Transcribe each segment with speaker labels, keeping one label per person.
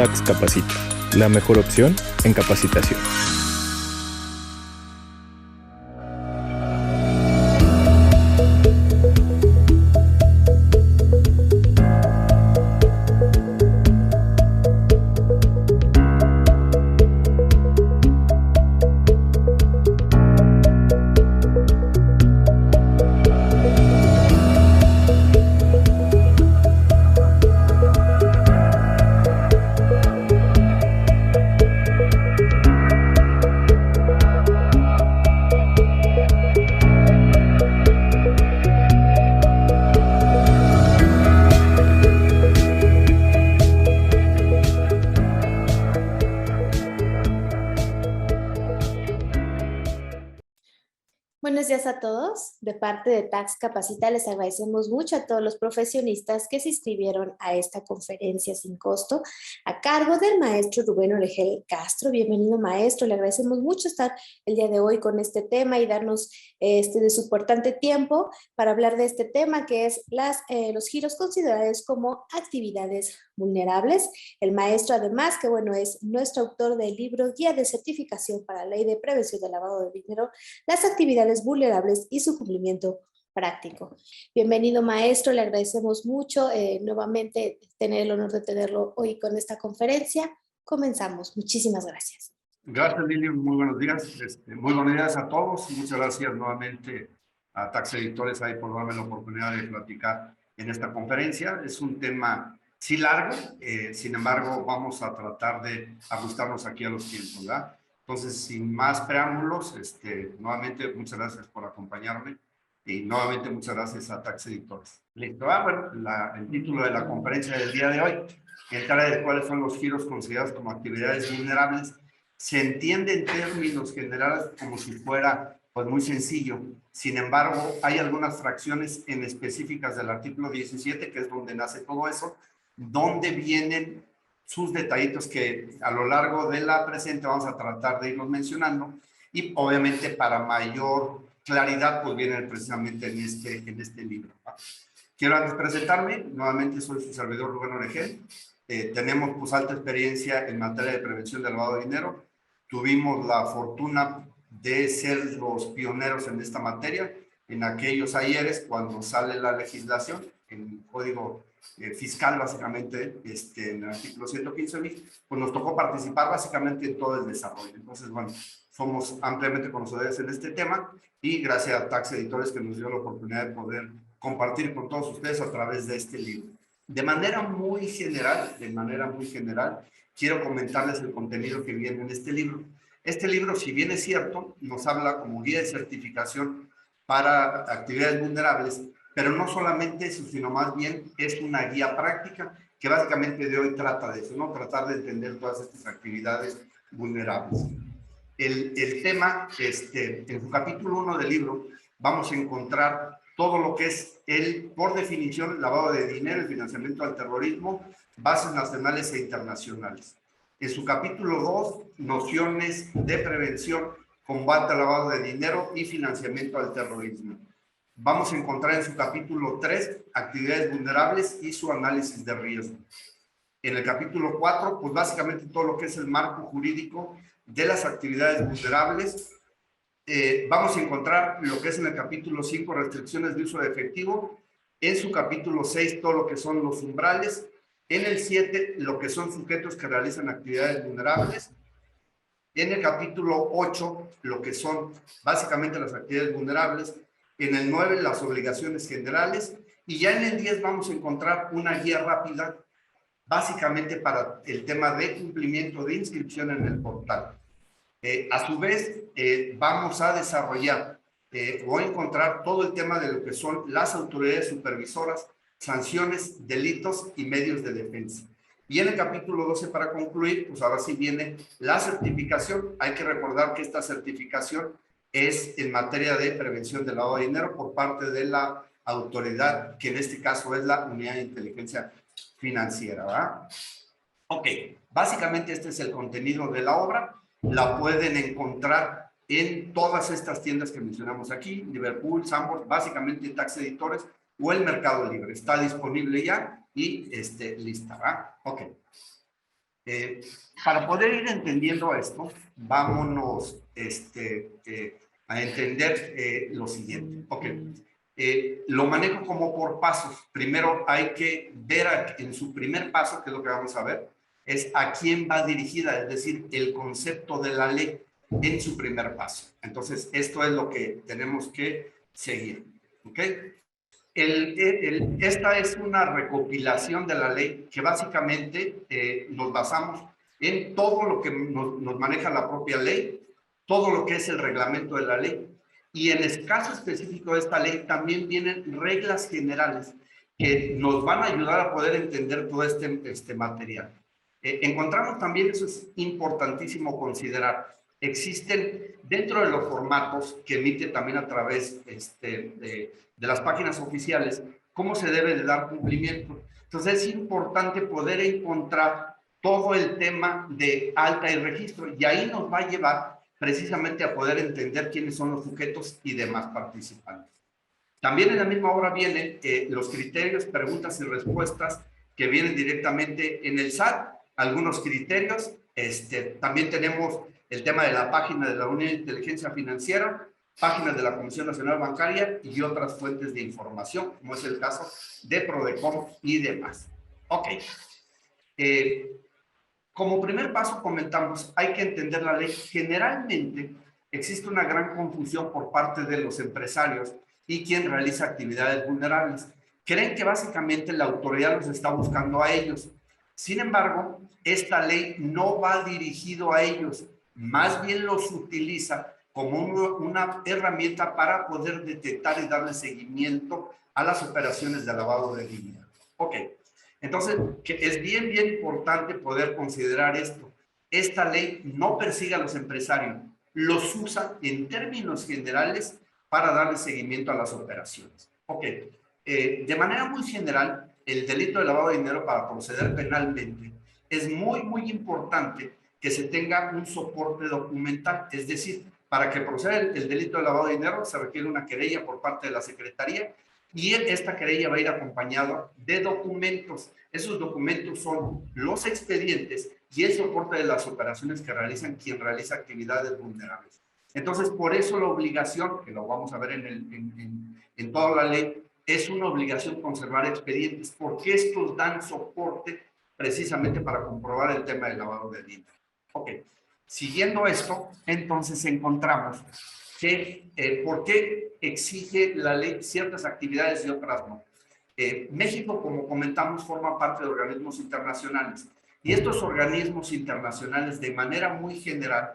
Speaker 1: Tax Capacita, la mejor opción en capacitación.
Speaker 2: Buenos días a todos. De parte de Tax Capacita les agradecemos mucho a todos los profesionistas que se inscribieron a esta conferencia sin costo a cargo del maestro Rubén Oregel Castro. Bienvenido, maestro. Le agradecemos mucho estar el día de hoy con este tema y darnos de su importante tiempo para hablar de este tema que es los giros considerados como actividades vulnerables. El maestro, además, que bueno, es nuestro autor del libro Guía de Certificación para la Ley de Prevención del Lavado de Dinero, las actividades vulnerables y su cumplimiento práctico. Bienvenido, maestro, le agradecemos mucho nuevamente tener el honor de tenerlo hoy con esta conferencia. Comenzamos. Muchísimas gracias.
Speaker 3: Gracias, Lili. Muy buenos días. Muy buenos días a todos. Muchas gracias nuevamente a Tax Editores ahí por darme la oportunidad de platicar en esta conferencia. Es un tema sí largo, sin embargo vamos a tratar de ajustarnos aquí a los tiempos, ¿verdad? Entonces, sin más preámbulos, nuevamente muchas gracias por acompañarme y nuevamente muchas gracias a Tax Editores. Listo, bueno, el título de la conferencia del día de hoy, entrar de cuáles son los giros considerados como actividades vulnerables, se entiende en términos generales como si fuera pues muy sencillo. Sin embargo, hay algunas fracciones en específicas del artículo 17, que es donde nace todo eso, donde vienen sus detallitos que a lo largo de la presente vamos a tratar de irlos mencionando y obviamente para mayor claridad pues vienen precisamente en este libro. Quiero antes presentarme, nuevamente soy su servidor Rubén Oregel. Tenemos pues alta experiencia en materia de prevención del lavado de dinero. Tuvimos la fortuna de ser los pioneros en esta materia en aquellos ayeres cuando sale la legislación en el código fiscal básicamente en el artículo 115.000, pues nos tocó participar básicamente en todo el desarrollo. Entonces, bueno, somos ampliamente conocedores en este tema y gracias a Tax Editores que nos dio la oportunidad de poder compartir con todos ustedes a través de este libro. De manera muy general, quiero comentarles el contenido que viene en este libro. Este libro, si bien es cierto, nos habla como guía de certificación para actividades vulnerables, pero no solamente eso, sino más bien es una guía práctica que básicamente de hoy trata de eso, ¿no? Tratar de entender todas estas actividades vulnerables. El tema, en su capítulo 1 del libro, vamos a encontrar todo lo que es por definición, lavado de dinero y financiamiento al terrorismo, bases nacionales e internacionales. En su capítulo 2, nociones de prevención, combate al lavado de dinero y financiamiento al terrorismo. Vamos a encontrar en su capítulo 3, actividades vulnerables y su análisis de riesgo. En el capítulo 4, pues básicamente todo lo que es el marco jurídico de las actividades vulnerables. Vamos a encontrar lo que es en el capítulo 5, restricciones de uso de efectivo. En su capítulo 6, todo lo que son los umbrales. En el 7, lo que son sujetos que realizan actividades vulnerables. En el capítulo 8, lo que son básicamente las actividades vulnerables. En el 9, las obligaciones generales. Y ya en el 10 vamos a encontrar una guía rápida, básicamente para el tema de cumplimiento de inscripción en el portal. A su vez, vamos a desarrollar o a encontrar todo el tema de lo que son las autoridades supervisoras, sanciones, delitos y medios de defensa. Y en el capítulo 12, para concluir, pues ahora sí viene la certificación. Hay que recordar que esta certificación es en materia de prevención del lavado de dinero por parte de la autoridad, que en este caso es la Unidad de Inteligencia Financiera, ¿verdad? Ok, básicamente este es el contenido de la obra. La pueden encontrar en todas estas tiendas que mencionamos aquí, Liverpool, Sanborns, básicamente Tax Editores o el Mercado Libre. Está disponible ya y lista, ¿verdad? Ok. Para poder ir entendiendo esto, vámonos a entender lo siguiente. Ok. Lo manejo como por pasos. Primero hay que ver en su primer paso, que es lo que vamos a ver, es a quién va dirigida, es decir, el concepto de la ley en su primer paso. Entonces, esto es lo que tenemos que seguir. ¿Ok? Esta es una recopilación de la ley que básicamente nos basamos en todo lo que nos maneja la propia ley, todo lo que es el reglamento de la ley. Y en el caso específico de esta ley también vienen reglas generales que nos van a ayudar a poder entender todo este material. Encontramos también, eso es importantísimo considerar, existen dentro de los formatos que emite también a través de las páginas oficiales, cómo se debe de dar cumplimiento. Entonces es importante poder encontrar todo el tema de alta y registro y ahí nos va a llevar precisamente a poder entender quiénes son los sujetos y demás participantes. También en la misma obra vienen los criterios, preguntas y respuestas que vienen directamente en el SAT, algunos criterios. También tenemos el tema de la página de la Unidad de Inteligencia Financiera, páginas de la Comisión Nacional Bancaria y otras fuentes de información, como es el caso de Prodecom y demás. Ok. Como primer paso comentamos, hay que entender la ley. Generalmente existe una gran confusión por parte de los empresarios y quien realiza actividades vulnerables. Creen que básicamente la autoridad los está buscando a ellos. Sin embargo, esta ley no va dirigido a ellos, más bien los utiliza como una herramienta para poder detectar y darle seguimiento a las operaciones de lavado de dinero. Ok. Entonces, que es bien importante poder considerar esto. Esta ley no persigue a los empresarios, los usa en términos generales para darle seguimiento a las operaciones. Ok, de manera muy general, el delito de lavado de dinero para proceder penalmente es muy importante que se tenga un soporte documental, es decir, para que proceda el delito de lavado de dinero se requiere una querella por parte de la Secretaría y esta querella va a ir acompañada de documentos. Esos documentos son los expedientes y el soporte de las operaciones que realizan quien realiza actividades vulnerables. Entonces, por eso la obligación, que lo vamos a ver en toda la ley, es una obligación conservar expedientes, porque estos dan soporte precisamente para comprobar el tema del lavado de dinero. Ok, siguiendo esto, entonces encontramos que por qué exige la ley ciertas actividades y otras no. México, como comentamos, forma parte de organismos internacionales y estos organismos internacionales de manera muy general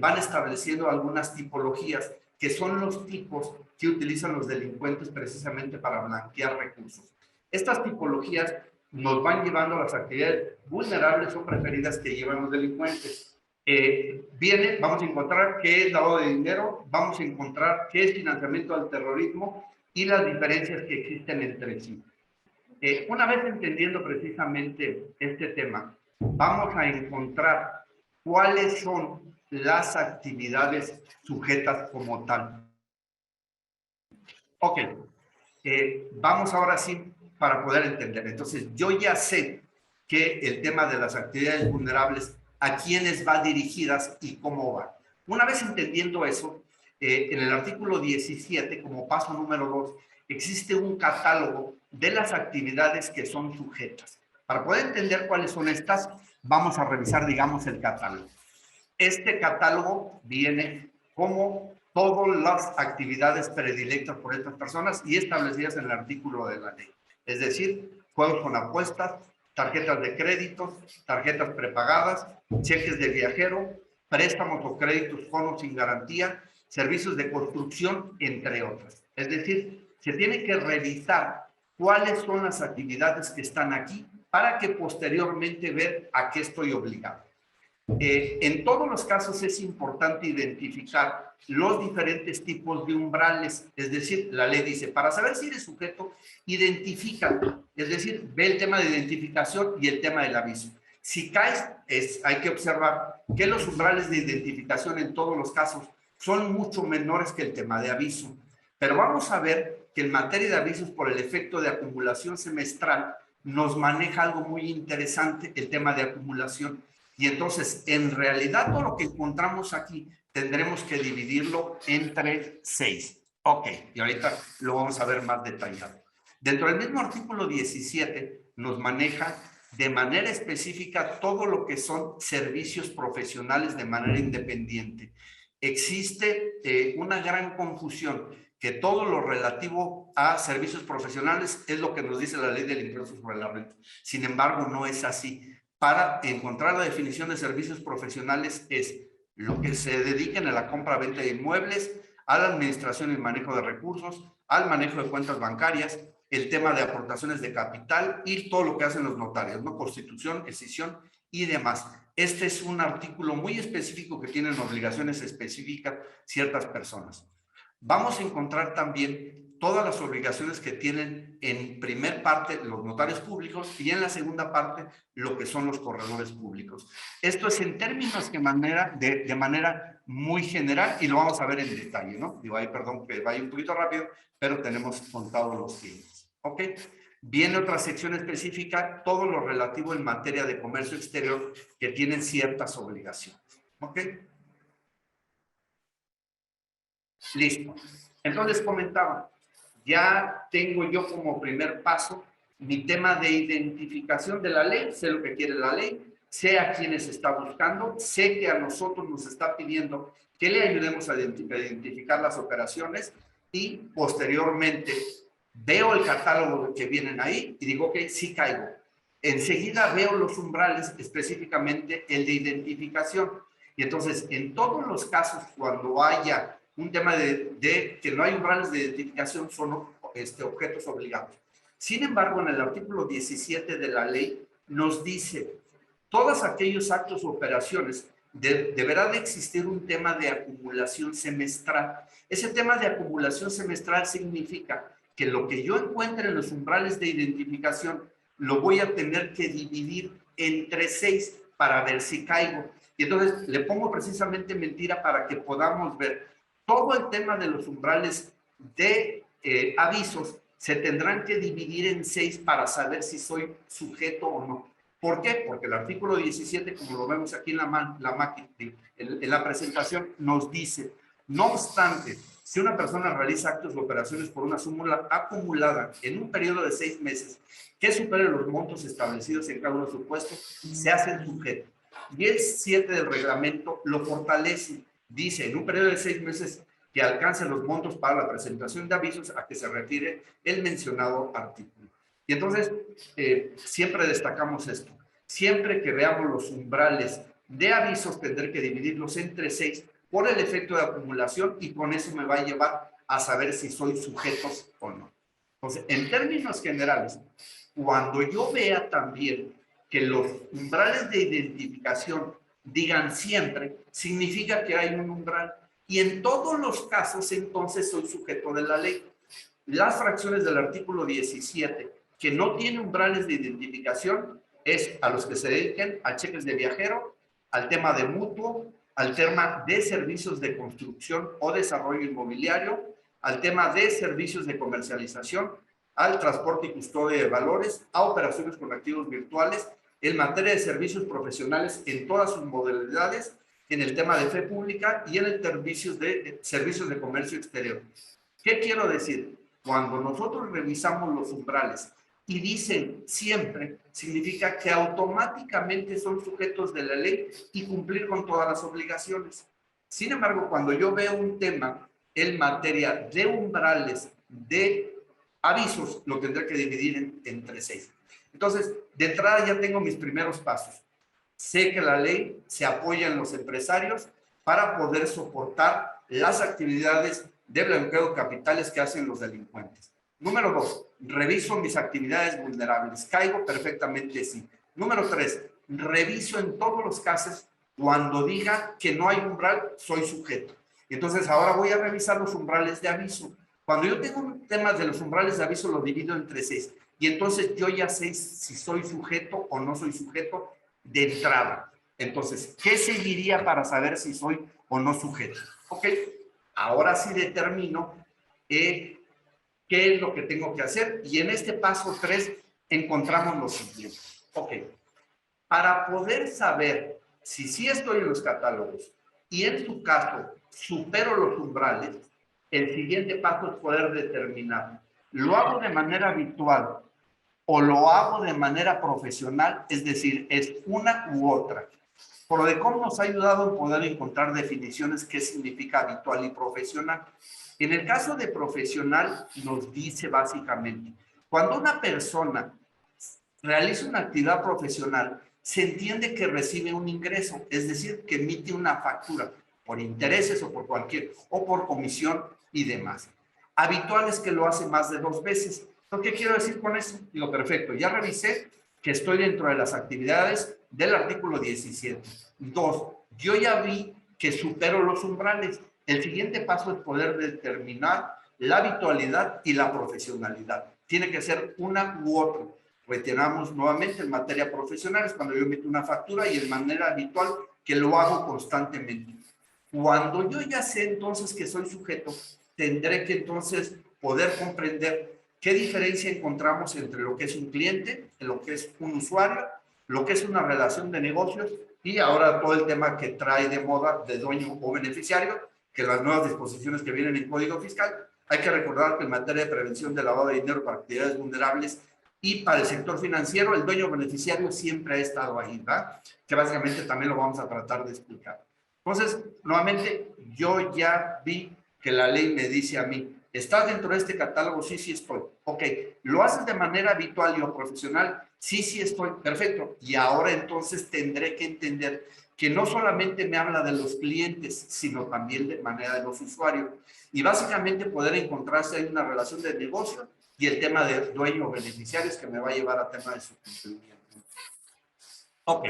Speaker 3: van estableciendo algunas tipologías que son los tipos que utilizan los delincuentes precisamente para blanquear recursos. Estas tipologías nos van llevando a las actividades vulnerables o preferidas que llevan los delincuentes. Vamos a encontrar qué es lavado de dinero, vamos a encontrar qué es financiamiento al terrorismo y las diferencias que existen entre sí. Una vez entendiendo precisamente este tema, vamos a encontrar cuáles son las actividades sujetas como tal. Ok, vamos ahora sí para poder entender. Entonces, yo ya sé que el tema de las actividades vulnerables, a quiénes va dirigidas y cómo va. Una vez entendiendo eso, en el artículo 17, como paso número 2, existe un catálogo de las actividades que son sujetas. Para poder entender cuáles son estas, vamos a revisar, digamos, el catálogo. Este catálogo viene como todas las actividades predilectas por estas personas y establecidas en el artículo de la ley. Es decir, juegos con apuestas, tarjetas de crédito, tarjetas prepagadas, cheques de viajero, préstamos o créditos con o sin garantía, servicios de construcción, entre otras. Es decir, se tiene que revisar cuáles son las actividades que están aquí para que posteriormente ver a qué estoy obligado. En todos los casos es importante identificar los diferentes tipos de umbrales, es decir, la ley dice, para saber si eres sujeto, identifica, es decir, ve el tema de identificación y el tema del aviso. Si caes, hay que observar que los umbrales de identificación en todos los casos son mucho menores que el tema de aviso, pero vamos a ver que en materia de avisos por el efecto de acumulación semestral nos maneja algo muy interesante, el tema de acumulación. Y entonces, en realidad, todo lo que encontramos aquí tendremos que dividirlo entre 6. Ok, y ahorita lo vamos a ver más detallado. Dentro del mismo artículo 17 nos maneja de manera específica todo lo que son servicios profesionales de manera independiente. Existe una gran confusión, que todo lo relativo a servicios profesionales es lo que nos dice la ley del impuesto sobre la renta. Sin embargo, no es así. Para encontrar la definición de servicios profesionales es lo que se dediquen a la compra-venta de inmuebles, a la administración y manejo de recursos, al manejo de cuentas bancarias, el tema de aportaciones de capital y todo lo que hacen los notarios, ¿no? Constitución, escisión y demás. Este es un artículo muy específico que tienen obligaciones específicas ciertas personas. Vamos a encontrar también todas las obligaciones que tienen en primer parte los notarios públicos y en la segunda parte lo que son los corredores públicos. Esto es en términos de manera muy general y lo vamos a ver en detalle, ¿no? Digo, ahí perdón que vaya un poquito rápido, pero tenemos contados los tiempos, ¿ok? Viene otra sección específica, todo lo relativo en materia de comercio exterior que tienen ciertas obligaciones, ¿ok? Listo. Entonces comentaba, ya tengo yo como primer paso mi tema de identificación de la ley, sé lo que quiere la ley, sé a quiénes está buscando, sé que a nosotros nos está pidiendo que le ayudemos a identificar las operaciones y posteriormente veo el catálogo que vienen ahí y digo, ok, sí caigo. Enseguida veo los umbrales, específicamente el de identificación. Y entonces, en todos los casos, cuando haya un tema de que no hay umbrales de identificación, son objetos obligados. Sin embargo, en el artículo 17 de la ley nos dice, todos aquellos actos o operaciones deberá de existir un tema de acumulación semestral. Ese tema de acumulación semestral significa que lo que yo encuentre en los umbrales de identificación lo voy a tener que dividir entre 6 para ver si caigo. Y entonces le pongo precisamente mentira para que podamos ver todo el tema de los umbrales de avisos se tendrán que dividir en 6 para saber si soy sujeto o no. ¿Por qué? Porque el artículo 17, como lo vemos aquí en la presentación, nos dice, no obstante, si una persona realiza actos o operaciones por una suma acumulada en un periodo de 6 meses que supere los montos establecidos en cada uno de sus puestos, se hace sujeto. Y el 7 del reglamento lo fortalece. Dice, en un periodo de 6 meses que alcance los montos para la presentación de avisos a que se refiere el mencionado artículo. Y entonces, siempre destacamos esto. Siempre que veamos los umbrales de avisos, tendré que dividirlos entre 6 por el efecto de acumulación y con eso me va a llevar a saber si soy sujeto o no. Entonces, en términos generales, cuando yo vea también que los umbrales de identificación digan siempre, significa que hay un umbral. Y en todos los casos, entonces, soy sujeto de la ley. Las fracciones del artículo 17, que no tiene umbrales de identificación, es a los que se dediquen a cheques de viajero, al tema de mutuo, al tema de servicios de construcción o desarrollo inmobiliario, al tema de servicios de comercialización, al transporte y custodia de valores, a operaciones con activos virtuales, en materia de servicios profesionales en todas sus modalidades, en el tema de fe pública y en el servicios de comercio exterior. ¿Qué quiero decir? Cuando nosotros revisamos los umbrales y dicen siempre, significa que automáticamente son sujetos de la ley y cumplir con todas las obligaciones. Sin embargo, cuando yo veo un tema en materia de umbrales de avisos, lo tendré que dividir entre 6. Entonces, de entrada ya tengo mis primeros pasos. Sé que la ley se apoya en los empresarios para poder soportar las actividades de blanqueo de capitales que hacen los delincuentes. Número 2, reviso mis actividades vulnerables. ¿Caigo? Perfectamente sí. Número 3, reviso en todos los casos cuando diga que no hay umbral, soy sujeto. Entonces ahora voy a revisar los umbrales de aviso. Cuando yo tengo temas de los umbrales de aviso, lo divido entre 6. Y entonces yo ya sé si soy sujeto o no soy sujeto de entrada. Entonces, ¿qué seguiría para saber si soy o no sujeto? Ok, ahora sí determino qué es lo que tengo que hacer. Y en este paso 3 encontramos lo siguiente. Ok, para poder saber si sí estoy en los catálogos y en su caso supero los umbrales, el siguiente paso es poder determinar, ¿lo hago de manera habitual o lo hago de manera profesional? Es decir, es una u otra. Prodecon nos ha ayudado en poder encontrar definiciones qué significa habitual y profesional. En el caso de profesional, nos dice básicamente, cuando una persona realiza una actividad profesional, se entiende que recibe un ingreso, es decir, que emite una factura por intereses o por cualquier, o por comisión y demás. Habitual es que lo hace más de 2 veces. ¿Qué quiero decir con eso? Digo, perfecto, ya revisé que estoy dentro de las actividades del artículo 17. 2, yo ya vi que supero los umbrales. El siguiente paso es poder determinar la habitualidad y la profesionalidad. Tiene que ser una u otra. Reiteramos nuevamente en materia profesional, es cuando yo emito una factura, y en manera habitual que lo hago constantemente. Cuando yo ya sé entonces que soy sujeto, tendré que entonces poder comprender qué diferencia encontramos entre lo que es un cliente, lo que es un usuario, lo que es una relación de negocios, y ahora todo el tema que trae de moda de dueño o beneficiario, que las nuevas disposiciones que vienen en Código Fiscal. Hay que recordar que en materia de prevención de lavado de dinero para actividades vulnerables y para el sector financiero, el dueño beneficiario siempre ha estado ahí, ¿verdad? Que básicamente también lo vamos a tratar de explicar. Entonces, nuevamente, yo ya vi que la ley me dice a mí, ¿estás dentro de este catálogo? Sí, sí estoy. Ok, ¿lo haces de manera habitual y o profesional? Sí, sí estoy. Perfecto. Y ahora entonces tendré que entender que no solamente me habla de los clientes, sino también de manera de los usuarios. Y básicamente poder encontrar si hay una relación de negocio y el tema de dueño o beneficiarios que me va a llevar a tema de su cumplimiento. Ok,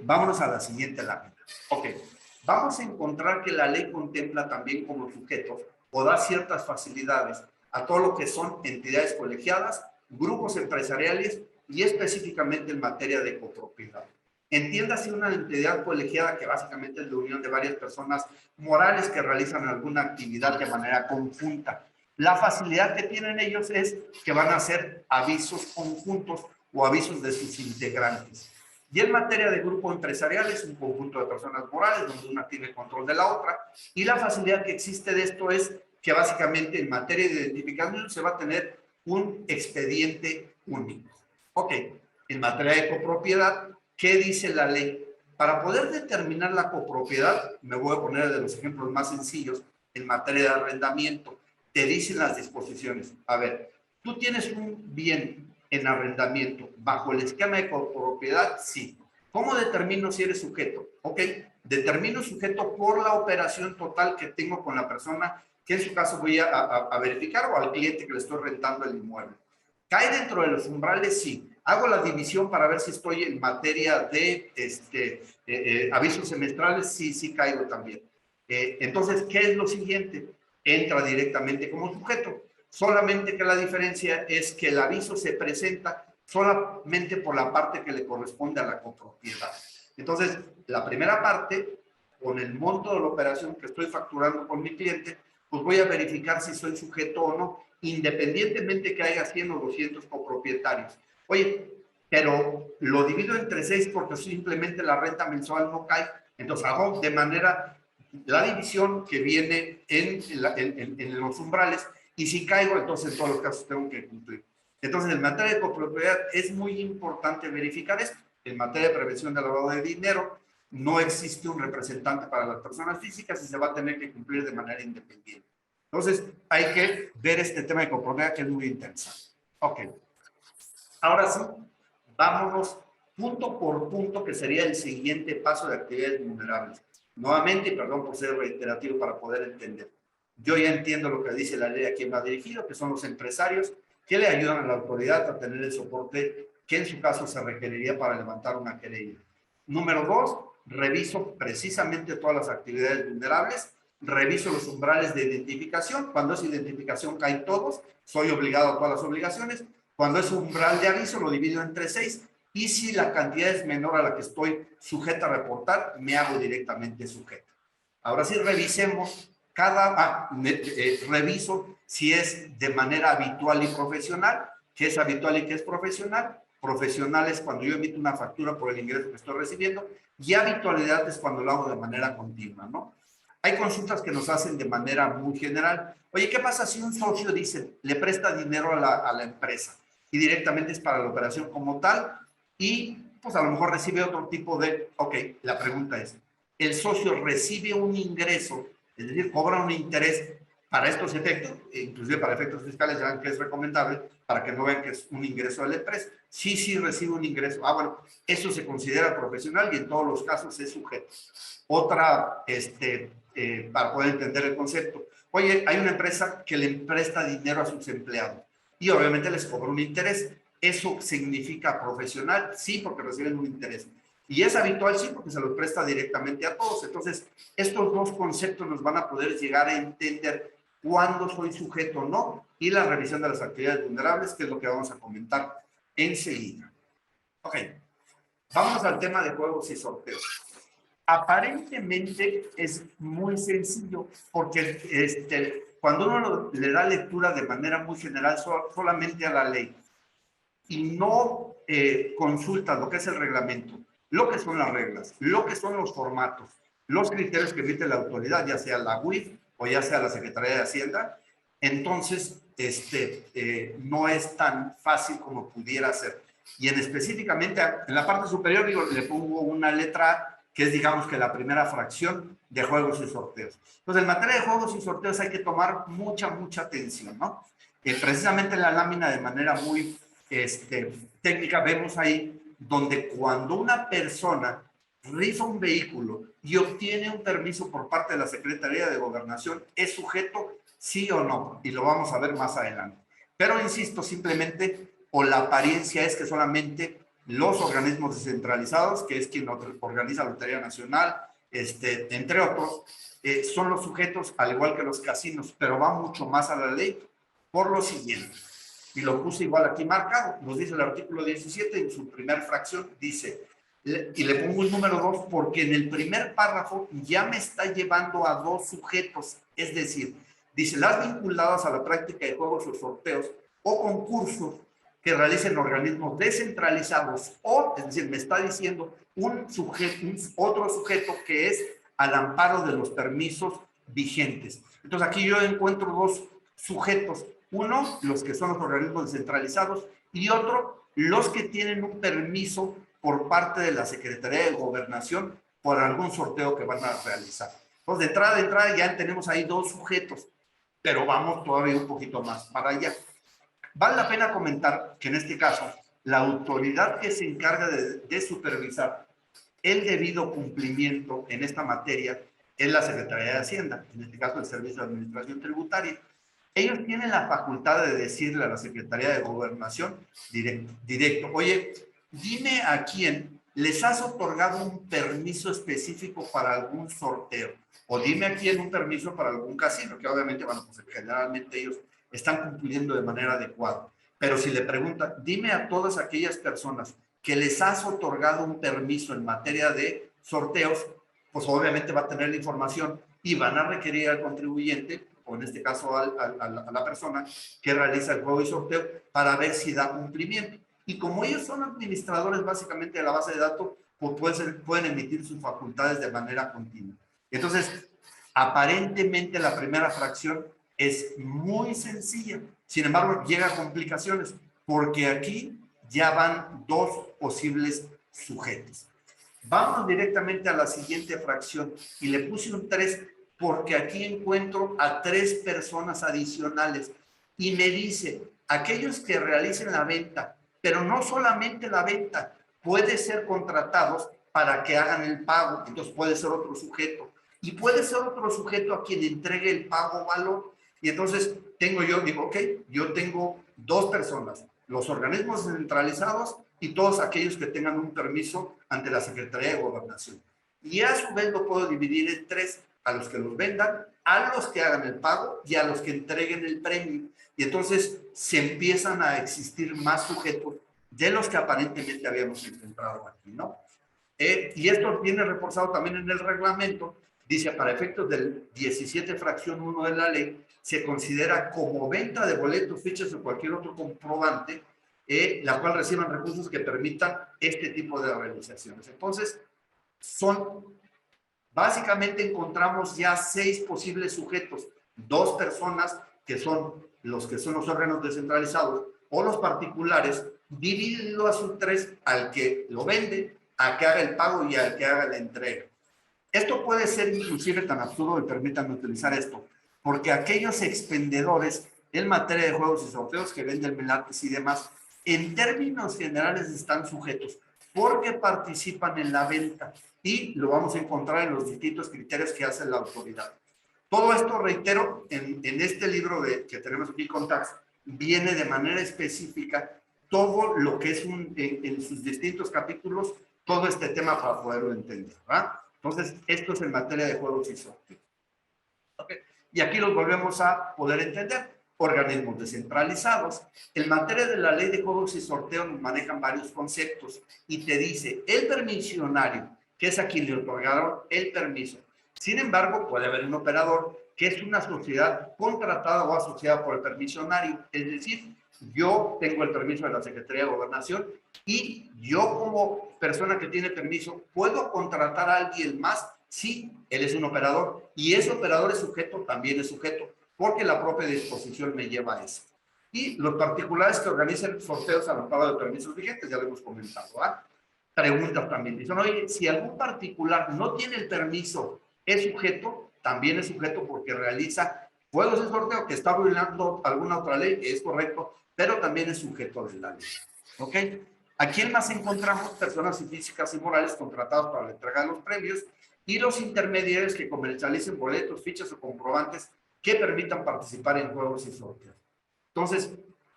Speaker 3: vámonos a la siguiente lámina. Ok, vamos a encontrar que la ley contempla también como sujetos o da ciertas facilidades a todo lo que son entidades colegiadas, grupos empresariales y específicamente en materia de copropiedad. Entiéndase una entidad colegiada que básicamente es la unión de varias personas morales que realizan alguna actividad de manera conjunta. La facilidad que tienen ellos es que van a hacer avisos conjuntos o avisos de sus integrantes. Y en materia de grupo empresarial es un conjunto de personas morales donde una tiene control de la otra, y la facilidad que existe de esto es que básicamente en materia de identificación se va a tener un expediente único. Ok, en materia de copropiedad, ¿qué dice la ley? Para poder determinar la copropiedad, me voy a poner de los ejemplos más sencillos, en materia de arrendamiento, te dicen las disposiciones. A ver, tú tienes un bien en arrendamiento bajo el esquema de copropiedad, sí. ¿Cómo determino si eres sujeto? Ok, determino sujeto por la operación total que tengo con la persona que en su caso voy a verificar, o al cliente que le estoy rentando el inmueble. ¿Cae dentro de los umbrales? Sí. Hago la división para ver si estoy en materia de avisos semestrales. Sí, sí caigo también. Entonces, ¿qué es lo siguiente? Entra directamente como sujeto. Solamente que la diferencia es que el aviso se presenta solamente por la parte que le corresponde a la copropiedad. Entonces, la primera parte, con el monto de la operación que estoy facturando con mi cliente, pues voy a verificar si soy sujeto o no, independientemente que haya 100 o 200 copropietarios. Oye, pero lo divido entre 6 porque simplemente la renta mensual no cae. Entonces hago de manera la división que viene en los umbrales, y si caigo, entonces en todos los casos tengo que cumplir. Entonces, en materia de copropiedad es muy importante verificar esto. En materia de prevención del lavado de dinero, no existe un representante para las personas físicas y se va a tener que cumplir de manera independiente. Entonces, hay que ver este tema de copropiedad, que es muy interesante. Ok. Ahora sí, vámonos punto por punto, que sería el siguiente paso de actividades vulnerables. Nuevamente, y perdón por ser reiterativo para poder entender. Yo ya entiendo lo que dice la ley a quien va dirigido, que son los empresarios que le ayudan a la autoridad a tener el soporte que en su caso se requeriría para levantar una querella. Número 2, reviso precisamente todas las actividades vulnerables, reviso los umbrales de identificación. Cuando es identificación caen todos, soy obligado a todas las obligaciones. Cuando es umbral de aviso, lo divido entre 6. Y si la cantidad es menor a la que estoy sujeta a reportar, me hago directamente sujeto. Ahora sí, revisemos reviso si es de manera habitual y profesional. ¿Qué es habitual y qué es profesional? Profesional es cuando yo emito una factura por el ingreso que estoy recibiendo, y habitualidad es cuando lo hago de manera continua, ¿no? Hay consultas que nos hacen de manera muy general. Oye, ¿qué pasa si un socio dice, le presta dinero a la empresa y directamente es para la operación como tal y pues a lo mejor recibe otro tipo de... Ok, la pregunta es, ¿el socio recibe un ingreso, es decir, cobra un interés para estos efectos, inclusive para efectos fiscales, ya que es recomendable, para que no vean que es un ingreso de la empresa? Sí, sí recibe un ingreso. Ah, bueno, eso se considera profesional y en todos los casos es sujeto. Otra, para poder entender el concepto. Oye, hay una empresa que le presta dinero a sus empleados y obviamente les cobra un interés. ¿Eso significa profesional? Sí, porque reciben un interés. Y es habitual, sí, porque se los presta directamente a todos. Entonces, estos dos conceptos nos van a poder llegar a entender cuándo soy sujeto o no, y la revisión de las actividades vulnerables, que es lo que vamos a comentar enseguida. Ok, vamos al tema de juegos y sorteos. Aparentemente es muy sencillo, porque cuando uno le da lectura de manera muy general solamente a la ley y no consulta lo que es el reglamento, lo que son las reglas, lo que son los formatos, los criterios que emite la autoridad, ya sea la UIF o ya sea la Secretaría de Hacienda, entonces no es tan fácil como pudiera ser. Y específicamente en la parte superior digo, le pongo una letra A, que es digamos que la primera fracción de juegos y sorteos. Entonces en materia de juegos y sorteos hay que tomar mucha atención, ¿no? Precisamente en la lámina de manera muy técnica vemos ahí donde cuando una persona rifa un vehículo y obtiene un permiso por parte de la Secretaría de Gobernación, ¿es sujeto sí o no? Y lo vamos a ver más adelante. Pero insisto, simplemente, o la apariencia es que solamente los organismos descentralizados, que es quien organiza la Lotería Nacional, entre otros, son los sujetos, al igual que los casinos, pero va mucho más a la ley por lo siguiente. Y lo puse igual aquí marcado, nos dice el artículo 17 en su primer fracción, dice, y le pongo el número 2 porque en el primer párrafo ya me está llevando a dos sujetos, es decir, dice, las vinculadas a la práctica de juegos o sorteos o concursos que realicen organismos descentralizados, o, es decir, me está diciendo otro sujeto que es al amparo de los permisos vigentes. Entonces aquí yo encuentro dos sujetos. Uno, los que son los organismos descentralizados, y otro, los que tienen un permiso por parte de la Secretaría de Gobernación por algún sorteo que van a realizar. Entonces, de entrada ya tenemos ahí dos sujetos, pero vamos todavía un poquito más para allá. Vale la pena comentar que en este caso, la autoridad que se encarga de supervisar el debido cumplimiento en esta materia es la Secretaría de Hacienda, en este caso el Servicio de Administración Tributaria. Ellos tienen la facultad de decirle a la Secretaría de Gobernación directo, oye, dime a quién les has otorgado un permiso específico para algún sorteo, o dime a quién un permiso para algún casino, que obviamente, bueno, pues generalmente ellos están cumpliendo de manera adecuada. Pero si le preguntan, dime a todas aquellas personas que les has otorgado un permiso en materia de sorteos, pues obviamente va a tener la información y van a requerir al contribuyente, o en este caso a la persona que realiza el juego y sorteo, para ver si da cumplimiento. Y como ellos son administradores básicamente de la base de datos, pues pueden emitir sus facultades de manera continua. Entonces, aparentemente la primera fracción es muy sencilla. Sin embargo, llega a complicaciones, porque aquí ya van dos posibles sujetos. Vamos directamente a la siguiente fracción y le puse un 3 porque aquí encuentro a 3 personas adicionales y me dice, aquellos que realicen la venta, pero no solamente la venta, puede ser contratados para que hagan el pago, entonces puede ser otro sujeto, y puede ser otro sujeto a quien entregue el pago valor, y entonces digo, ok, yo tengo 2 personas, los organismos descentralizados y todos aquellos que tengan un permiso ante la Secretaría de Gobernación. Y a su vez lo puedo dividir en 3, a los que los vendan, a los que hagan el pago y a los que entreguen el premio. Y entonces se empiezan a existir más sujetos de los que aparentemente habíamos encontrado aquí, ¿no? Y esto viene reforzado también en el reglamento, dice, para efectos del 17 fracción 1 de la ley, se considera como venta de boletos, fichas o cualquier otro comprobante, la cual reciban recursos que permitan este tipo de realizaciones. Entonces, básicamente encontramos ya 6 posibles sujetos, 2 personas que son los órganos descentralizados o los particulares, dividido a sus 3, al que lo vende, al que haga el pago y al que haga la entrega. Esto puede ser inclusive tan absurdo, y permítanme utilizar esto, porque aquellos expendedores en materia de juegos y sorteos que venden melates y demás, en términos generales están sujetos porque participan en la venta y lo vamos a encontrar en los distintos criterios que hace la autoridad. Todo esto, reitero, en este libro que tenemos aquí con Tax, viene de manera específica todo lo que es en sus distintos capítulos, todo este tema para poderlo entender, ¿verdad? Entonces, esto es en materia de juegos y sorteos. ¿Okay? Y aquí los volvemos a poder entender. Organismos descentralizados. En materia de la ley de juegos y sorteos nos manejan varios conceptos y te dice el permisionario, que es a quien le otorgaron el permiso. Sin embargo, puede haber un operador que es una sociedad contratada o asociada por el permisionario. Es decir, yo tengo el permiso de la Secretaría de Gobernación y yo como persona que tiene permiso puedo contratar a alguien más si él es un operador y ese operador es sujeto, también es sujeto, porque la propia disposición me lleva a eso. Y los particulares que organizan sorteos al amparo de permisos vigentes, ya lo hemos comentado, ¿verdad? Preguntas también. Dicen, oye, si algún particular no tiene el permiso, ¿es sujeto? También es sujeto porque realiza juegos de sorteo que está violando alguna otra ley, que es correcto, pero también es sujeto de la ley. ¿Ok? ¿A quién más encontramos? Personas físicas y morales contratadas para la entrega de los premios y los intermediarios que comercialicen boletos, fichas o comprobantes que permitan participar en juegos y sorteos. Entonces,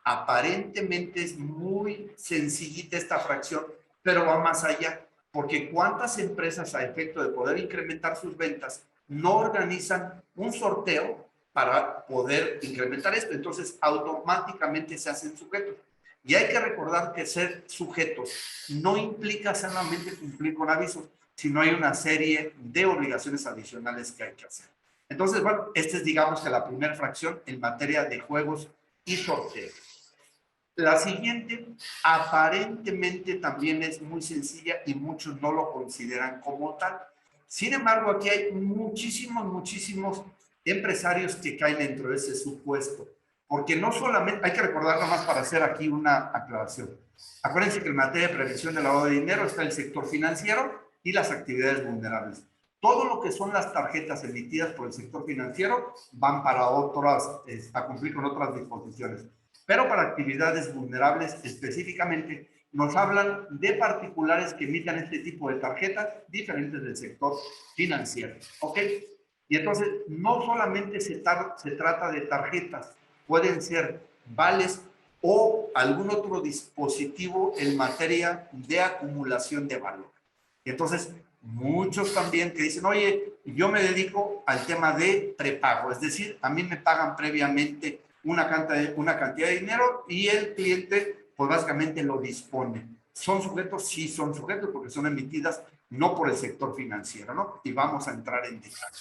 Speaker 3: aparentemente es muy sencillita esta fracción, pero va más allá, porque ¿cuántas empresas a efecto de poder incrementar sus ventas no organizan un sorteo para poder incrementar esto? Entonces, automáticamente se hacen sujetos. Y hay que recordar que ser sujetos no implica solamente cumplir con avisos, sino hay una serie de obligaciones adicionales que hay que hacer. Entonces, bueno, esta es, digamos, que la primera fracción en materia de juegos y sorteos. La siguiente, aparentemente también es muy sencilla y muchos no lo consideran como tal. Sin embargo, aquí hay muchísimos empresarios que caen dentro de ese supuesto. Porque no solamente, hay que recordar nomás para hacer aquí una aclaración. Acuérdense que en materia de prevención del lavado de dinero está el sector financiero y las actividades vulnerables. Todo lo que son las tarjetas emitidas por el sector financiero van para otras, a cumplir con otras disposiciones. Pero para actividades vulnerables específicamente, nos hablan de particulares que emitan este tipo de tarjetas diferentes del sector financiero. ¿Ok? Y entonces, no solamente se trata de tarjetas, pueden ser vales o algún otro dispositivo en materia de acumulación de valor. Y entonces, muchos también que dicen, oye, yo me dedico al tema de prepago, es decir, a mí me pagan previamente una cantidad de dinero y el cliente, pues básicamente lo dispone. ¿Son sujetos? Sí, son sujetos porque son emitidas no por el sector financiero, ¿no? Y vamos a entrar en detalle.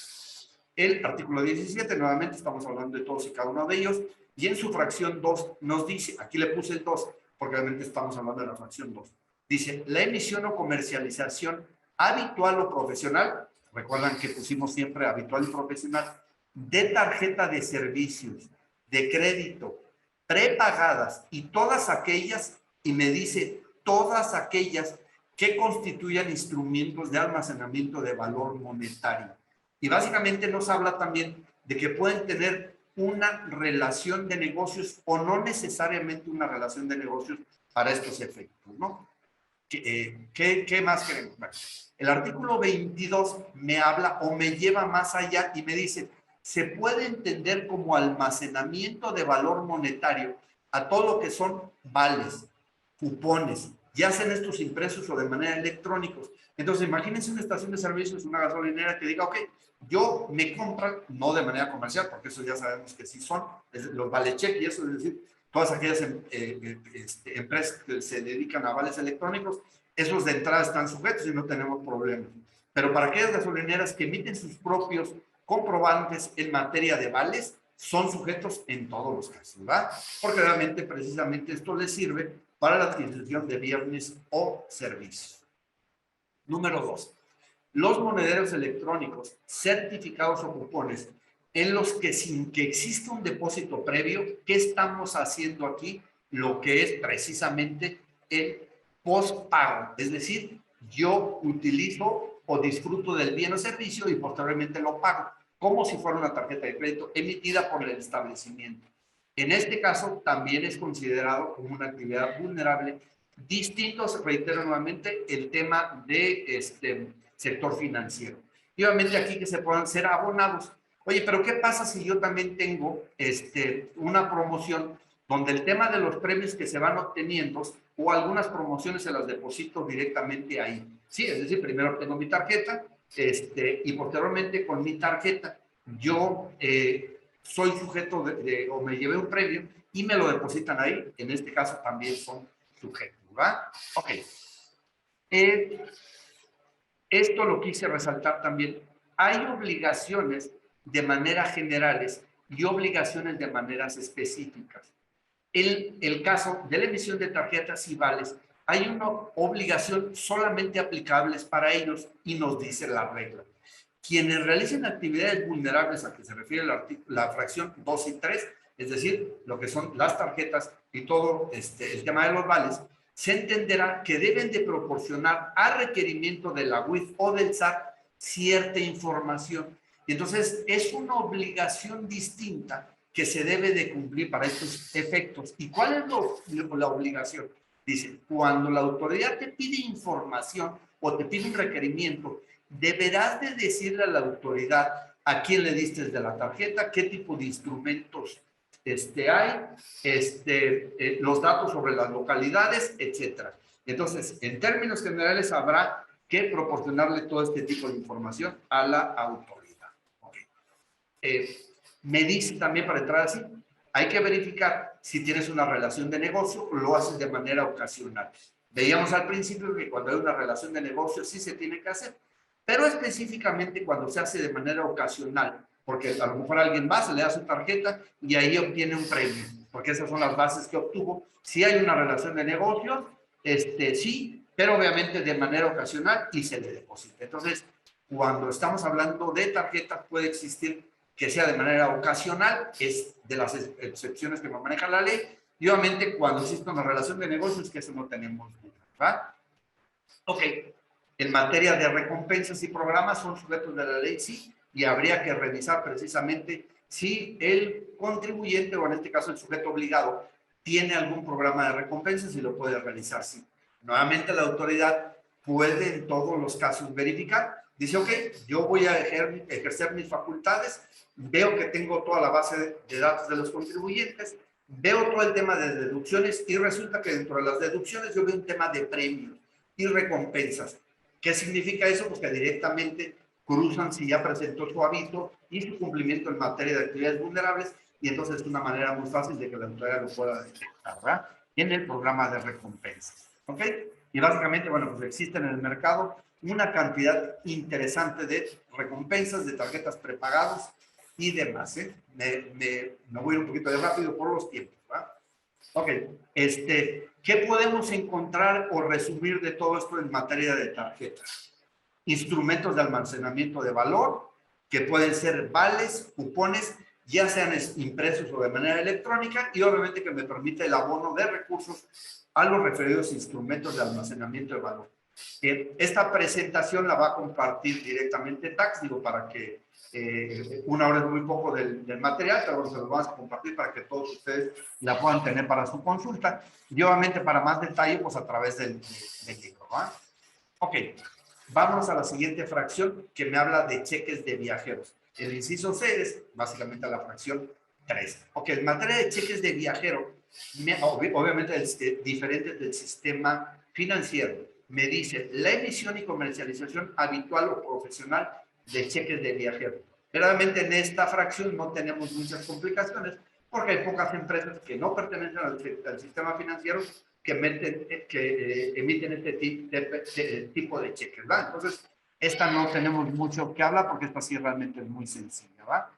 Speaker 3: El artículo 17, nuevamente estamos hablando de todos y cada uno de ellos, y en su fracción 2 nos dice, aquí le puse el 2, porque realmente estamos hablando de la fracción 2, dice, la emisión o comercialización habitual o profesional, recuerdan que pusimos siempre habitual y profesional, de tarjeta de servicios, de crédito, prepagadas y todas aquellas, y me dice, todas aquellas que constituyan instrumentos de almacenamiento de valor monetario. Y básicamente nos habla también de que pueden tener una relación de negocios o no necesariamente una relación de negocios para estos efectos, ¿no? ¿Qué más queremos? Bueno, el artículo 22 me habla o me lleva más allá y me dice, se puede entender como almacenamiento de valor monetario a todo lo que son vales, cupones, ya sean estos impresos o de manera electrónicos. Entonces, imagínense una estación de servicios, una gasolinera que diga, ok, yo me compran, no de manera comercial, porque eso ya sabemos que sí son, los vale check y eso, es decir, todas aquellas empresas que se dedican a vales electrónicos, esos de entrada están sujetos y no tenemos problemas. pero para aquellas gasolineras que emiten sus propios comprobantes en materia de vales, son sujetos en todos los casos, ¿verdad? Porque realmente, precisamente, esto les sirve para la adquisición de bienes o servicios. Número 2. Los monederos electrónicos, certificados o cupones, en los que sin que exista un depósito previo, ¿qué estamos haciendo aquí? Lo que es precisamente el postpago, es decir, yo utilizo o disfruto del bien o servicio y posteriormente lo pago, como si fuera una tarjeta de crédito emitida por el establecimiento. En este caso, también es considerado como una actividad vulnerable. Distintos, reitero nuevamente, el tema de sector financiero. Y obviamente aquí que se puedan ser abonados. Oye, pero ¿qué pasa si yo también tengo una promoción donde el tema de los premios que se van obteniendo o algunas promociones se las deposito directamente ahí? Sí, es decir, primero obtengo mi tarjeta y posteriormente con mi tarjeta yo soy sujeto o me llevé un premio y me lo depositan ahí. En este caso también son sujetos, ¿verdad? Ok. Esto lo quise resaltar también. Hay obligaciones de maneras generales y obligaciones de maneras específicas. En el caso de la emisión de tarjetas y vales, hay una obligación solamente aplicables para ellos y nos dice la regla. Quienes realicen actividades vulnerables a que se refiere la fracción 2 y 3, es decir, lo que son las tarjetas y todo el tema de los vales, se entenderá que deben de proporcionar a requerimiento de la UIF o del SAT cierta información. Y entonces es una obligación distinta que se debe de cumplir para estos efectos. ¿Y cuál es la obligación? Dice, cuando la autoridad te pide información o te pide un requerimiento, deberás de decirle a la autoridad a quién le diste de la tarjeta, qué tipo de instrumentos hay, los datos sobre las localidades, etcétera. Entonces, en términos generales, habrá que proporcionarle todo este tipo de información a la autoridad. Okay. Me dice también, para entrar así, hay que verificar si tienes una relación de negocio o lo haces de manera ocasional. Veíamos al principio que cuando hay una relación de negocio sí se tiene que hacer, pero específicamente cuando se hace de manera ocasional, porque a lo mejor alguien va, se le da su tarjeta y ahí obtiene un premio, porque esas son las bases que obtuvo. Si hay una relación de negocios, sí, pero obviamente de manera ocasional y se le deposita. Entonces, cuando estamos hablando de tarjetas, puede existir que sea de manera ocasional, es de las excepciones que maneja la ley, y obviamente cuando existe una relación de negocios, que eso no tenemos duda, ¿verdad? Ok, en materia de recompensas y programas son sujetos de la ley, sí, y habría que revisar precisamente si el contribuyente, o en este caso el sujeto obligado, tiene algún programa de recompensas y lo puede realizar, sí. Nuevamente la autoridad puede en todos los casos verificar. Dice, ok, yo voy a ejercer mis facultades, veo que tengo toda la base de datos de los contribuyentes, veo todo el tema de deducciones y resulta que dentro de las deducciones yo veo un tema de premios y recompensas. ¿Qué significa eso? Pues que directamente cruzan si ya presentó su aviso y su cumplimiento en materia de actividades vulnerables, y entonces es una manera muy fácil de que la autoridad lo pueda detectar, ¿verdad? En el programa de recompensas, ¿ok? Y básicamente, bueno, pues existen en el mercado una cantidad interesante de recompensas, de tarjetas prepagadas y demás, ¿eh? Me voy un poquito de rápido por los tiempos, ¿verdad? Ok, ¿qué podemos encontrar o resumir de todo esto en materia de tarjetas? Instrumentos de almacenamiento de valor, que pueden ser vales, cupones, ya sean impresos o de manera electrónica, y obviamente que me permite el abono de recursos a los referidos instrumentos de almacenamiento de valor. Esta presentación la va a compartir directamente Tax, digo, para que una hora es muy poco del material, pero bueno, se los vamos a compartir para que todos ustedes la puedan tener para su consulta, y obviamente para más detalle, pues a través del libro, ¿va? Ok, vamos a la siguiente fracción que me habla de cheques de viajeros. El inciso C es básicamente la fracción 3. Ok, en materia de cheques de viajero, obviamente diferentes del sistema financiero, me dice la emisión y comercialización habitual o profesional de cheques de viajero. Realmente en esta fracción no tenemos muchas complicaciones porque hay pocas empresas que no pertenecen al sistema financiero que emiten este tipo de cheques, ¿verdad? Entonces, Esta no tenemos mucho que hablar porque esta sí realmente es muy sencilla, ¿va?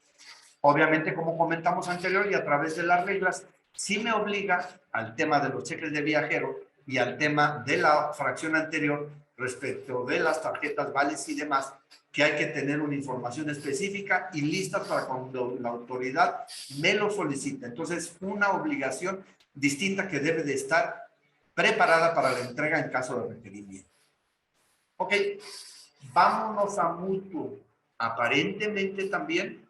Speaker 3: Obviamente, como comentamos anterior y a través de las reglas, sí me obliga al tema de los cheques de viajero y al tema de la fracción anterior respecto de las tarjetas, vales y demás, que hay que tener una información específica y lista para cuando la autoridad me lo solicite. Entonces, una obligación distinta que debe de estar preparada para la entrega en caso de requerimiento. Ok, vámonos a mutuo. Aparentemente también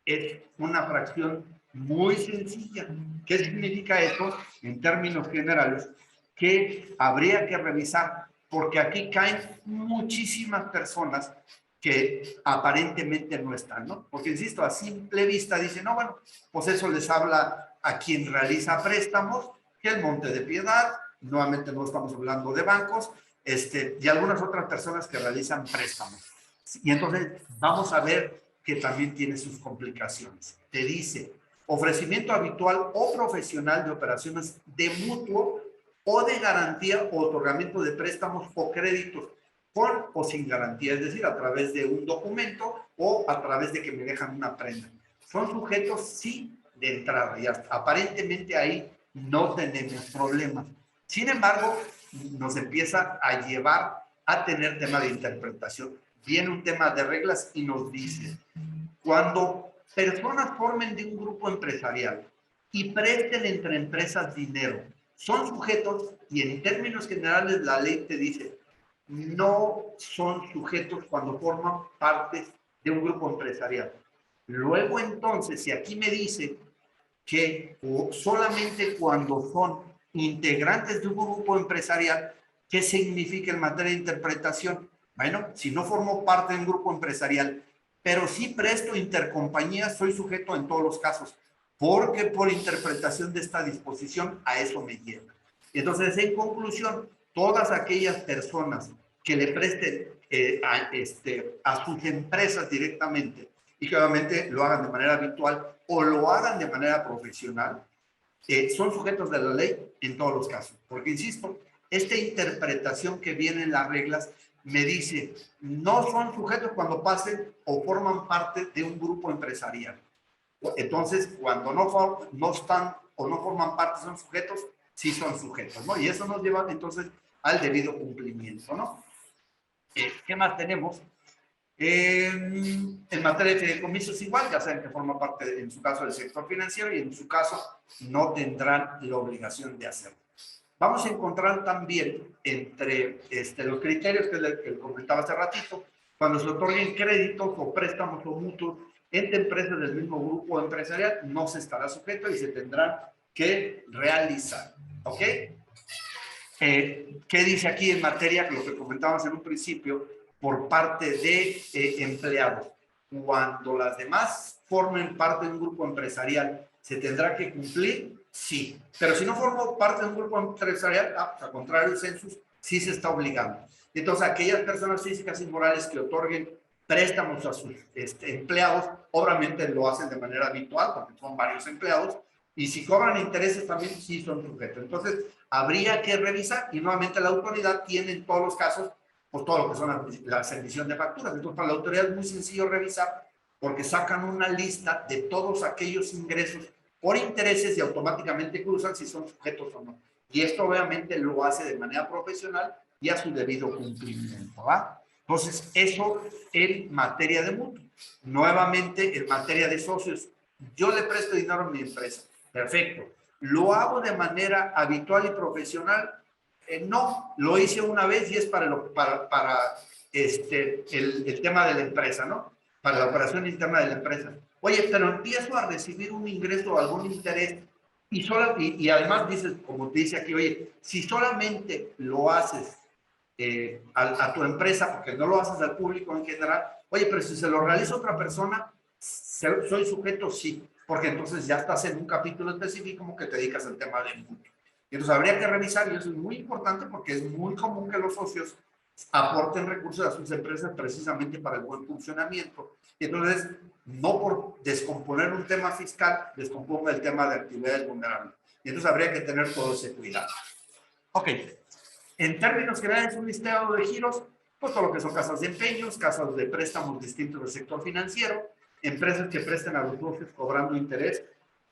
Speaker 3: es una fracción muy sencilla. ¿Qué significa esto? En términos generales, que habría que revisar, porque aquí caen muchísimas personas que aparentemente no están, ¿no? Porque, insisto, a simple vista dicen, no, bueno, pues eso les habla a quien realiza préstamos, que el Monte de Piedad, nuevamente no estamos hablando de bancos, y algunas otras personas que realizan préstamos. Y entonces vamos a ver que también tiene sus complicaciones. Te dice, ofrecimiento habitual o profesional de operaciones de mutuo o de garantía o otorgamiento de préstamos o créditos con o sin garantía, es decir, a través de un documento o a través de que me dejan una prenda. Son sujetos, sí, de entrada y hasta, aparentemente ahí no tenemos problemas. Sin embargo, nos empieza a llevar a tener tema de interpretación. Viene un tema de reglas y nos dice, cuando personas formen de un grupo empresarial y presten entre empresas dinero, son sujetos, y en términos generales la ley te dice, no son sujetos cuando forman parte de un grupo empresarial. Luego entonces, si aquí me dice que solamente cuando son integrantes de un grupo empresarial, ¿qué significa en materia de interpretación? Bueno, si no formo parte de un grupo empresarial, pero sí presto intercompañías, soy sujeto en todos los casos, porque por interpretación de esta disposición a eso me lleva. Entonces, en conclusión, todas aquellas personas que le presten a sus empresas directamente y que obviamente lo hagan de manera habitual o lo hagan de manera profesional, son sujetos de la ley en todos los casos. Porque, insisto, esta interpretación que viene en las reglas me dice, no son sujetos cuando pasen o forman parte de un grupo empresarial. Entonces, cuando no están o no forman parte, son sujetos, sí son sujetos, ¿no? Y eso nos lleva entonces al debido cumplimiento, ¿no? ¿Qué más tenemos? En materia de fideicomisos igual, ya saben que forma parte, en su caso, del sector financiero y en su caso no tendrán la obligación de hacerlo. Vamos a encontrar también entre los criterios que comentaba hace ratito, cuando se otorguen créditos o préstamos o mutuos entre empresas del mismo grupo empresarial, no se estará sujeto y se tendrá que realizar. ¿Ok? ¿Qué dice aquí en materia? Lo que comentábamos en un principio, por parte de empleados. Cuando las demás formen parte de un grupo empresarial, ¿se tendrá que cumplir? Sí. Pero si no formo parte de un grupo empresarial, al contrario, el census sí se está obligando. Entonces, aquellas personas físicas y morales que otorguen préstamos a sus empleados, obviamente lo hacen de manera habitual, porque son varios empleados, y si cobran intereses también sí son sujetos. Entonces, habría que revisar, y nuevamente la autoridad tiene en todos los casos pues todo lo que son las emisión de facturas. Entonces, para la autoridad es muy sencillo revisar porque sacan una lista de todos aquellos ingresos por intereses y automáticamente cruzan si son sujetos o no. Y esto obviamente lo hace de manera profesional y a su debido cumplimiento, ¿va? Entonces, eso en materia de mutuo. Nuevamente, en materia de socios, yo le presto dinero a mi empresa. Perfecto. ¿Lo hago de manera habitual y profesional? No, lo hice una vez y es para el tema de la empresa, ¿no? Para la operación interna de la empresa. Oye, pero empiezo a recibir un ingreso o algún interés y además dices, como te dice aquí, oye, si solamente lo haces a tu empresa, porque no lo haces al público en general, oye, pero si se lo realiza otra persona, soy sujeto, sí, porque entonces ya estás en un capítulo específico como que te dedicas al tema de mutuo. Entonces habría que revisar, y eso es muy importante porque es muy común que los socios aporten recursos a sus empresas precisamente para el buen funcionamiento. Y entonces, no por descomponer un tema fiscal, descomponga el tema de actividades vulnerables. Y entonces habría que tener todo ese cuidado. Ok. En términos generales, un listado de giros Pues todo lo que son casas de empeños, casas de préstamos distintos del sector financiero, empresas que presten a los socios cobrando interés,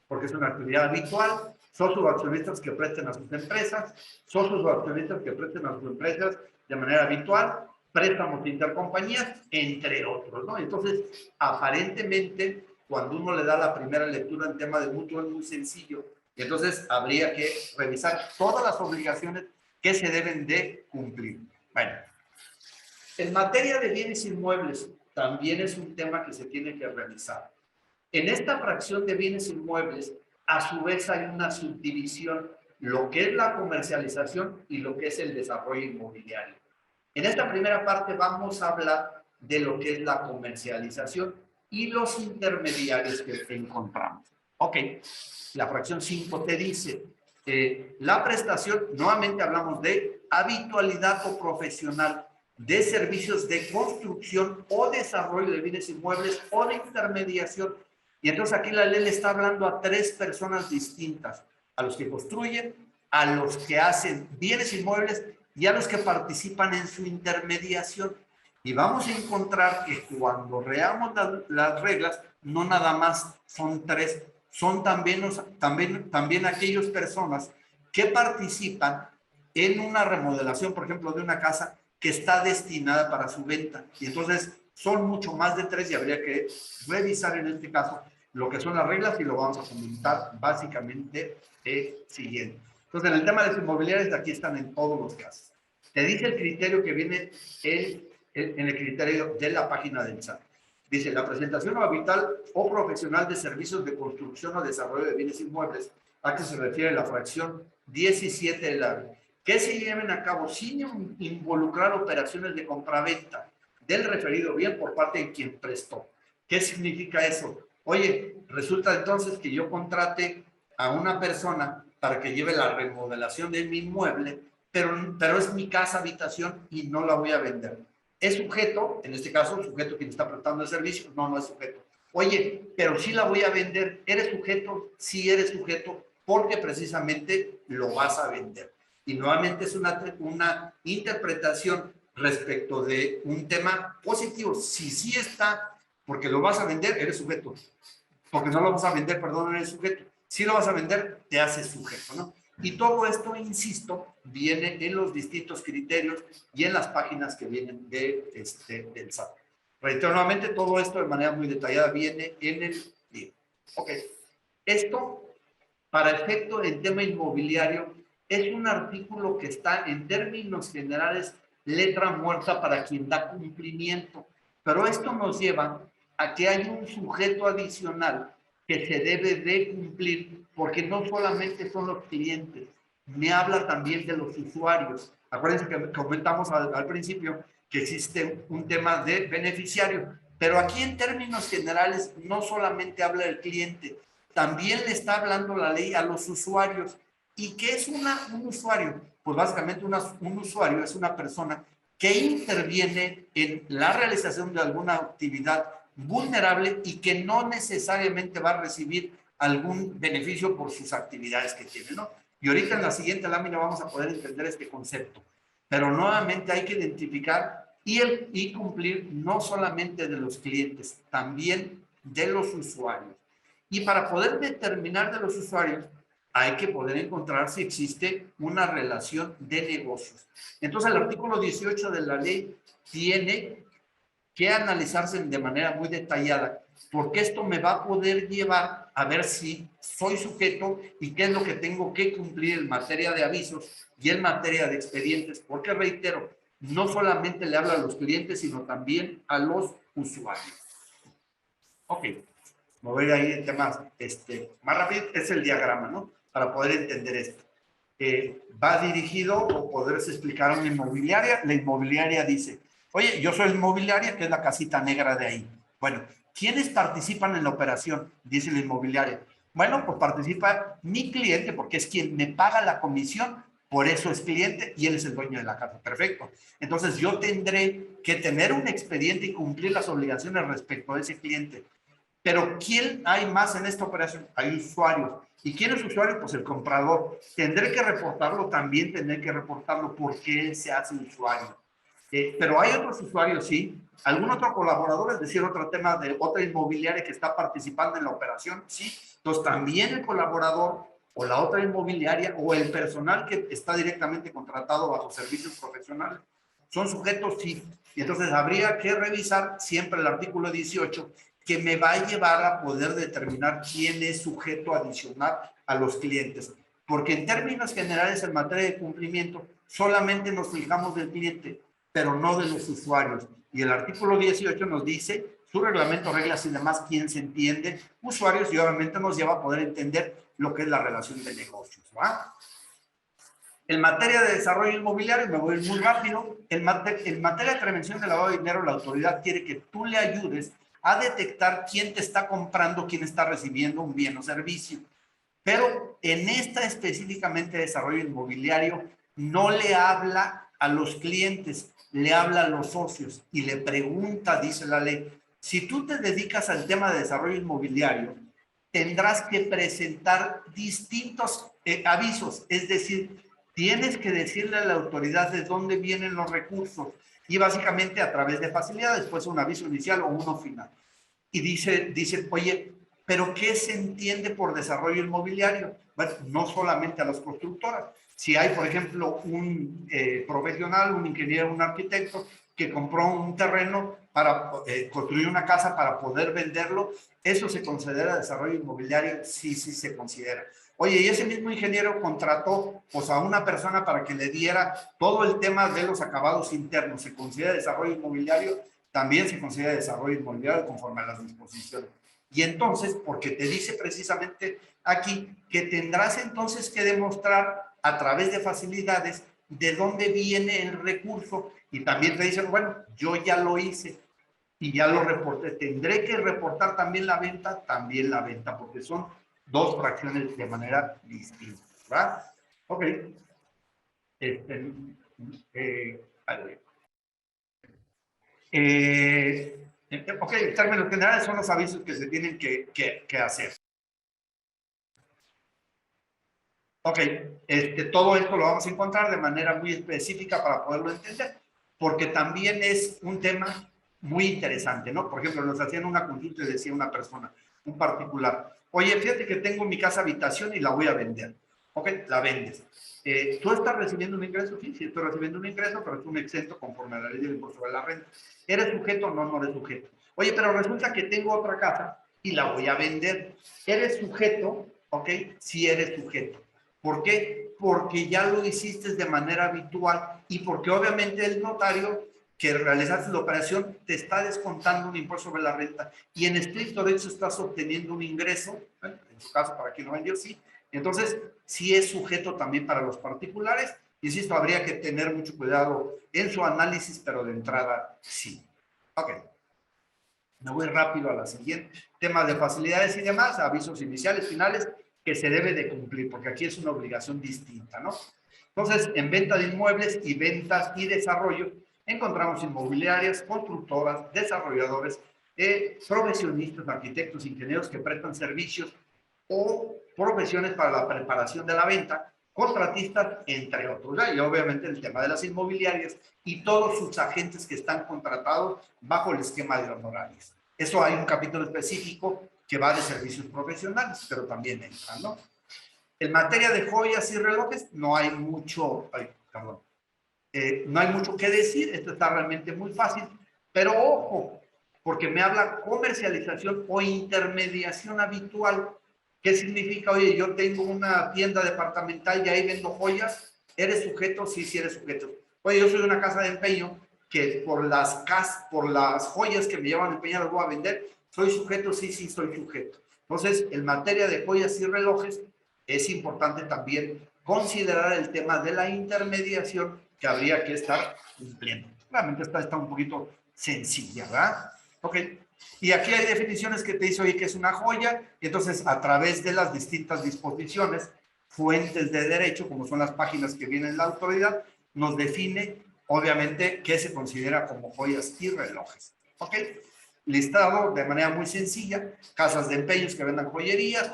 Speaker 3: porque es una actividad habitual, socios o accionistas que presten a sus empresas, socios o accionistas que presten a sus empresas de manera habitual, préstamos de intercompañías, entre otros, ¿no? Entonces, aparentemente, cuando uno le da la primera lectura en tema de mutuo es muy sencillo. Entonces, habría que revisar todas las obligaciones que se deben de cumplir. Bueno, en materia de bienes inmuebles, también es un tema que se tiene que revisar. En esta fracción de bienes inmuebles, a su vez hay una subdivisión, lo que es la comercialización y lo que es el desarrollo inmobiliario. En esta primera parte vamos a hablar de lo que es la comercialización y los intermediarios que encontramos. Ok, la fracción 5 te dice, la prestación, nuevamente hablamos de habitualidad o profesional de servicios de construcción o desarrollo de bienes inmuebles o de intermediación. Y entonces aquí la ley le está hablando a tres personas distintas, a los que construyen, a los que hacen bienes inmuebles y a los que participan en su intermediación. Y vamos a encontrar que cuando veamos las reglas, no nada más son tres, son también aquellas personas que participan en una remodelación, por ejemplo, de una casa que está destinada para su venta. Y entonces son mucho más de tres y habría que revisar en este caso lo que son las reglas y lo vamos a comentar básicamente siguiente. Entonces, en el tema de las inmobiliarias, aquí están en todos los casos. Te dice el criterio que viene en el criterio de la página del SAT. Dice, la presentación habitual o profesional de servicios de construcción o desarrollo de bienes inmuebles, a que se refiere la fracción 17 de la ley, que se lleven a cabo sin involucrar operaciones de compraventa del referido bien por parte de quien prestó. ¿Qué significa eso? Oye, resulta entonces que yo contrate a una persona para que lleve la remodelación de mi inmueble, pero es mi casa habitación y no la voy a vender. ¿Es sujeto? En este caso, sujeto quien está prestando el servicio. No, no es sujeto. Oye, pero sí la voy a vender. ¿Eres sujeto? Sí eres sujeto porque precisamente lo vas a vender. Y nuevamente es una interpretación respecto de un tema positivo. Si sí está, porque lo vas a vender, eres sujeto. Porque no lo vas a vender, perdón, eres sujeto. Si lo vas a vender, te haces sujeto, ¿no? Y todo esto, insisto, viene en los distintos criterios y en las páginas que vienen del SAT. Reitero nuevamente, todo esto de manera muy detallada viene en el libro. Ok. Esto, para efecto del tema inmobiliario, es un artículo que está en términos generales letra muerta para quien da cumplimiento. Pero esto nos lleva a que hay un sujeto adicional que se debe de cumplir, porque no solamente son los clientes, me habla también de los usuarios. Acuérdense que comentamos al principio que existe un tema de beneficiario, pero aquí en términos generales no solamente habla del cliente, también le está hablando la ley a los usuarios. ¿Y qué es un usuario? Pues básicamente un usuario es una persona que interviene en la realización de alguna actividad vulnerable y que no necesariamente va a recibir algún beneficio por sus actividades que tiene, ¿no? Y ahorita en la siguiente lámina vamos a poder entender este concepto. Pero nuevamente hay que identificar y cumplir no solamente de los clientes, también de los usuarios. Y para poder determinar de los usuarios, hay que poder encontrar si existe una relación de negocios. Entonces, el artículo 18 de la ley tiene que analizarse de manera muy detallada, porque esto me va a poder llevar a ver si soy sujeto y qué es lo que tengo que cumplir en materia de avisos y en materia de expedientes, porque reitero, no solamente le habla a los clientes, sino también a los usuarios. Ok, me voy a ir en temas más rápido, es el diagrama, ¿no? Para poder entender esto. Va dirigido o poderse explicar a una inmobiliaria. La inmobiliaria dice, oye, yo soy inmobiliaria, que es la casita negra de ahí. Bueno, ¿quiénes participan en la operación? Dice la inmobiliaria. Bueno, pues participa mi cliente porque es quien me paga la comisión, por eso es cliente y él es el dueño de la casa. Perfecto. Entonces yo tendré que tener un expediente y cumplir las obligaciones respecto a ese cliente. Pero ¿quién hay más en esta operación? Hay usuarios. ¿Y quién es usuario? Pues el comprador. Tendré que reportarlo, también tendré que reportarlo porque él se hace usuario. Pero hay otros usuarios, sí. ¿Algún otro colaborador, es decir, otro tema de otra inmobiliaria que está participando en la operación? Sí. Entonces, también el colaborador o la otra inmobiliaria o el personal que está directamente contratado bajo servicios profesionales son sujetos, sí. Y entonces habría que revisar siempre el artículo 18 que me va a llevar a poder determinar quién es sujeto adicional a los clientes. Porque en términos generales, en materia de cumplimiento, solamente nos fijamos del cliente, pero no de los usuarios. Y el artículo 18 nos dice su reglamento, reglas y demás, quién se entiende, usuarios, y obviamente nos lleva a poder entender lo que es la relación de negocios, ¿va? En materia de desarrollo inmobiliario, me voy muy rápido, en materia de prevención de lavado de dinero, la autoridad quiere que tú le ayudes a detectar quién te está comprando, quién está recibiendo un bien o servicio. Pero en esta específicamente desarrollo inmobiliario, no le habla a los clientes, le habla a los socios y le pregunta, dice la ley, si tú te dedicas al tema de desarrollo inmobiliario, tendrás que presentar distintos avisos, es decir, tienes que decirle a la autoridad de dónde vienen los recursos y básicamente a través de facilidades, pues un aviso inicial o uno final. Y dice, oye, ¿pero qué se entiende por desarrollo inmobiliario? Bueno, no solamente a las constructoras. Si hay, por ejemplo, un profesional, un ingeniero, un arquitecto que compró un terreno para construir una casa para poder venderlo, ¿eso se considera desarrollo inmobiliario? Sí, sí se considera. Oye, y ese mismo ingeniero contrató pues, a una persona para que le diera todo el tema de los acabados internos. ¿Se considera desarrollo inmobiliario? También se considera desarrollo inmobiliario conforme a las disposiciones. Y entonces, porque te dice precisamente aquí que tendrás entonces que demostrar a través de facilidades de dónde viene el recurso y también te dicen, bueno, yo ya lo hice y ya lo reporté, tendré que reportar también la venta, porque son dos fracciones de manera distinta, ¿verdad? Ok. Ok, en términos generales son los avisos que se tienen que hacer. Ok, todo esto lo vamos a encontrar de manera muy específica para poderlo entender, porque también es un tema muy interesante, ¿no? Por ejemplo, nos hacían una consulta y decía una persona, un particular, oye, fíjate que tengo mi casa habitación y la voy a vender. Ok, la vendes. ¿Tú estás recibiendo un ingreso? Sí, sí estoy recibiendo un ingreso, pero es un exento conforme a la ley del impuesto sobre la renta. ¿Eres sujeto? No, no eres sujeto. Oye, pero resulta que tengo otra casa y la voy a vender. ¿Eres sujeto? Ok, sí eres sujeto. ¿Por qué? Porque ya lo hiciste de manera habitual y porque obviamente el notario que realizaste la operación te está descontando un impuesto sobre la renta y en estricto derecho estás obteniendo un ingreso, en su caso para quien lo vendió, sí. Entonces, sí es sujeto también para los particulares. Insisto, habría que tener mucho cuidado en su análisis, pero de entrada sí. Ok. Me voy rápido a la siguiente. Temas de facilidades y demás, avisos iniciales, finales, que se debe de cumplir, porque aquí es una obligación distinta, ¿no? Entonces, en venta de inmuebles y ventas y desarrollo, encontramos inmobiliarias, constructoras, desarrolladores, profesionistas, arquitectos, ingenieros que prestan servicios o profesiones para la preparación de la venta, contratistas, entre otros. Y obviamente el tema de las inmobiliarias y todos sus agentes que están contratados bajo el esquema de honorarios. Eso hay un capítulo específico que va de servicios profesionales, pero también entra, ¿no? En materia de joyas y relojes no hay mucho, no hay mucho que decir, esto está realmente muy fácil, pero ojo, porque me habla comercialización o intermediación habitual. ¿Qué significa? Oye, yo tengo una tienda departamental y ahí vendo joyas. ¿Eres sujeto? Sí, sí eres sujeto. Oye, yo soy una casa de empeño que por las joyas que me llevan a empeñar las voy a vender. ¿Soy sujeto? Sí, sí, soy sujeto. Entonces, en materia de joyas y relojes, es importante también considerar el tema de la intermediación que habría que estar cumpliendo. Realmente está un poquito sencilla, ¿verdad? Ok. Y aquí hay definiciones que te dice, oye, que es una joya, y entonces a través de las distintas disposiciones, fuentes de derecho, como son las páginas que vienen en la autoridad, nos define, obviamente, qué se considera como joyas y relojes. ¿Ok? Listado de manera muy sencilla, casas de empeños que vendan joyerías,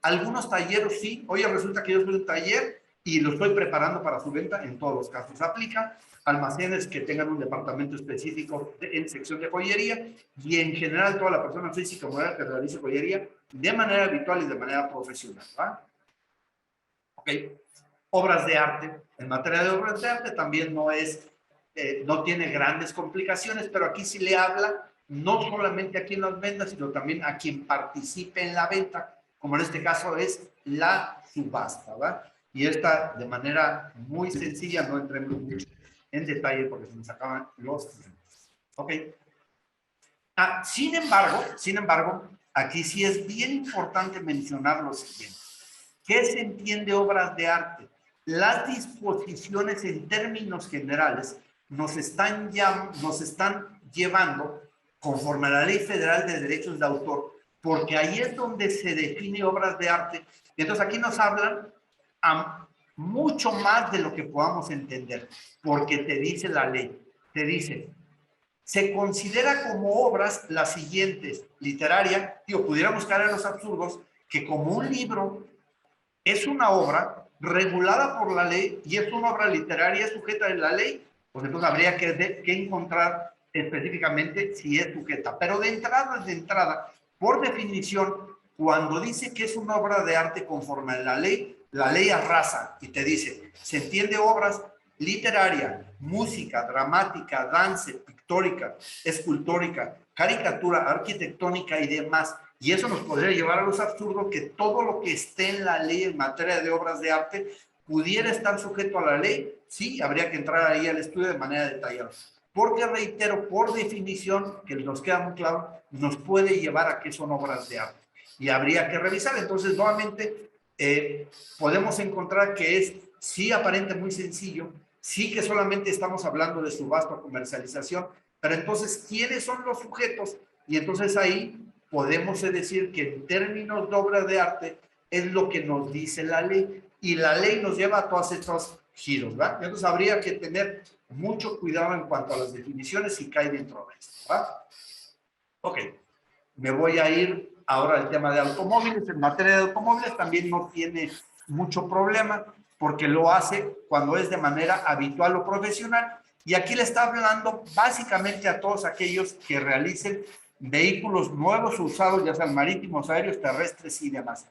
Speaker 3: algunos talleres sí, oye, resulta que yo soy un taller y lo estoy preparando para su venta. En todos los casos aplica. Almacenes que tengan un departamento específico en sección de joyería y en general toda la persona física o moral que realice joyería de manera habitual y de manera profesional, ¿va? Ok. Obras de arte. En materia de obras de arte también no tiene grandes complicaciones, pero aquí sí le habla no solamente a quien las venda, sino también a quien participe en la venta, como en este caso es la subasta, ¿verdad? Y esta de manera muy sencilla, no entremos mucho en detalle porque se nos acaban los tiempos. ¿Ok? Sin embargo, aquí sí es bien importante mencionar lo siguiente. ¿Qué se entiende obras de arte? Las disposiciones en términos generales nos están llevando conforme a la Ley Federal de Derechos de Autor, porque ahí es donde se define obras de arte. Y entonces aquí nos hablan mucho más de lo que podamos entender, porque te dice la ley, te dice, se considera como obras las siguientes, literaria, pudiéramos caer en los absurdos, que como un libro es una obra regulada por la ley y es una obra literaria sujeta de la ley, pues entonces habría que encontrar específicamente si es sujeta. Pero de entrada, por definición, cuando dice que es una obra de arte conforme a la ley arrasa y te dice, se entiende obras literaria, música, dramática, danza, pictórica, escultórica, caricatura, arquitectónica y demás. Y eso nos podría llevar a los absurdos que todo lo que esté en la ley en materia de obras de arte pudiera estar sujeto a la ley. Sí, habría que entrar ahí al estudio de manera detallada. Porque, reitero, por definición, que nos queda muy claro, nos puede llevar a que son obras de arte. Y habría que revisar. Entonces, nuevamente, podemos encontrar que es, sí, aparente muy sencillo, sí que solamente estamos hablando de subasta o comercialización, pero entonces, ¿quiénes son los sujetos? Y entonces ahí podemos decir que en términos de obra de arte es lo que nos dice la ley, y la ley nos lleva a todos estos giros, ¿verdad? Entonces habría que tener mucho cuidado en cuanto a las definiciones si cae dentro de esto, ¿verdad? Ok, me voy a ir ahora al tema de automóviles. En materia de automóviles también no tiene mucho problema porque lo hace cuando es de manera habitual o profesional, y aquí le está hablando básicamente a todos aquellos que realicen vehículos nuevos o usados, ya sean marítimos, aéreos, terrestres y demás.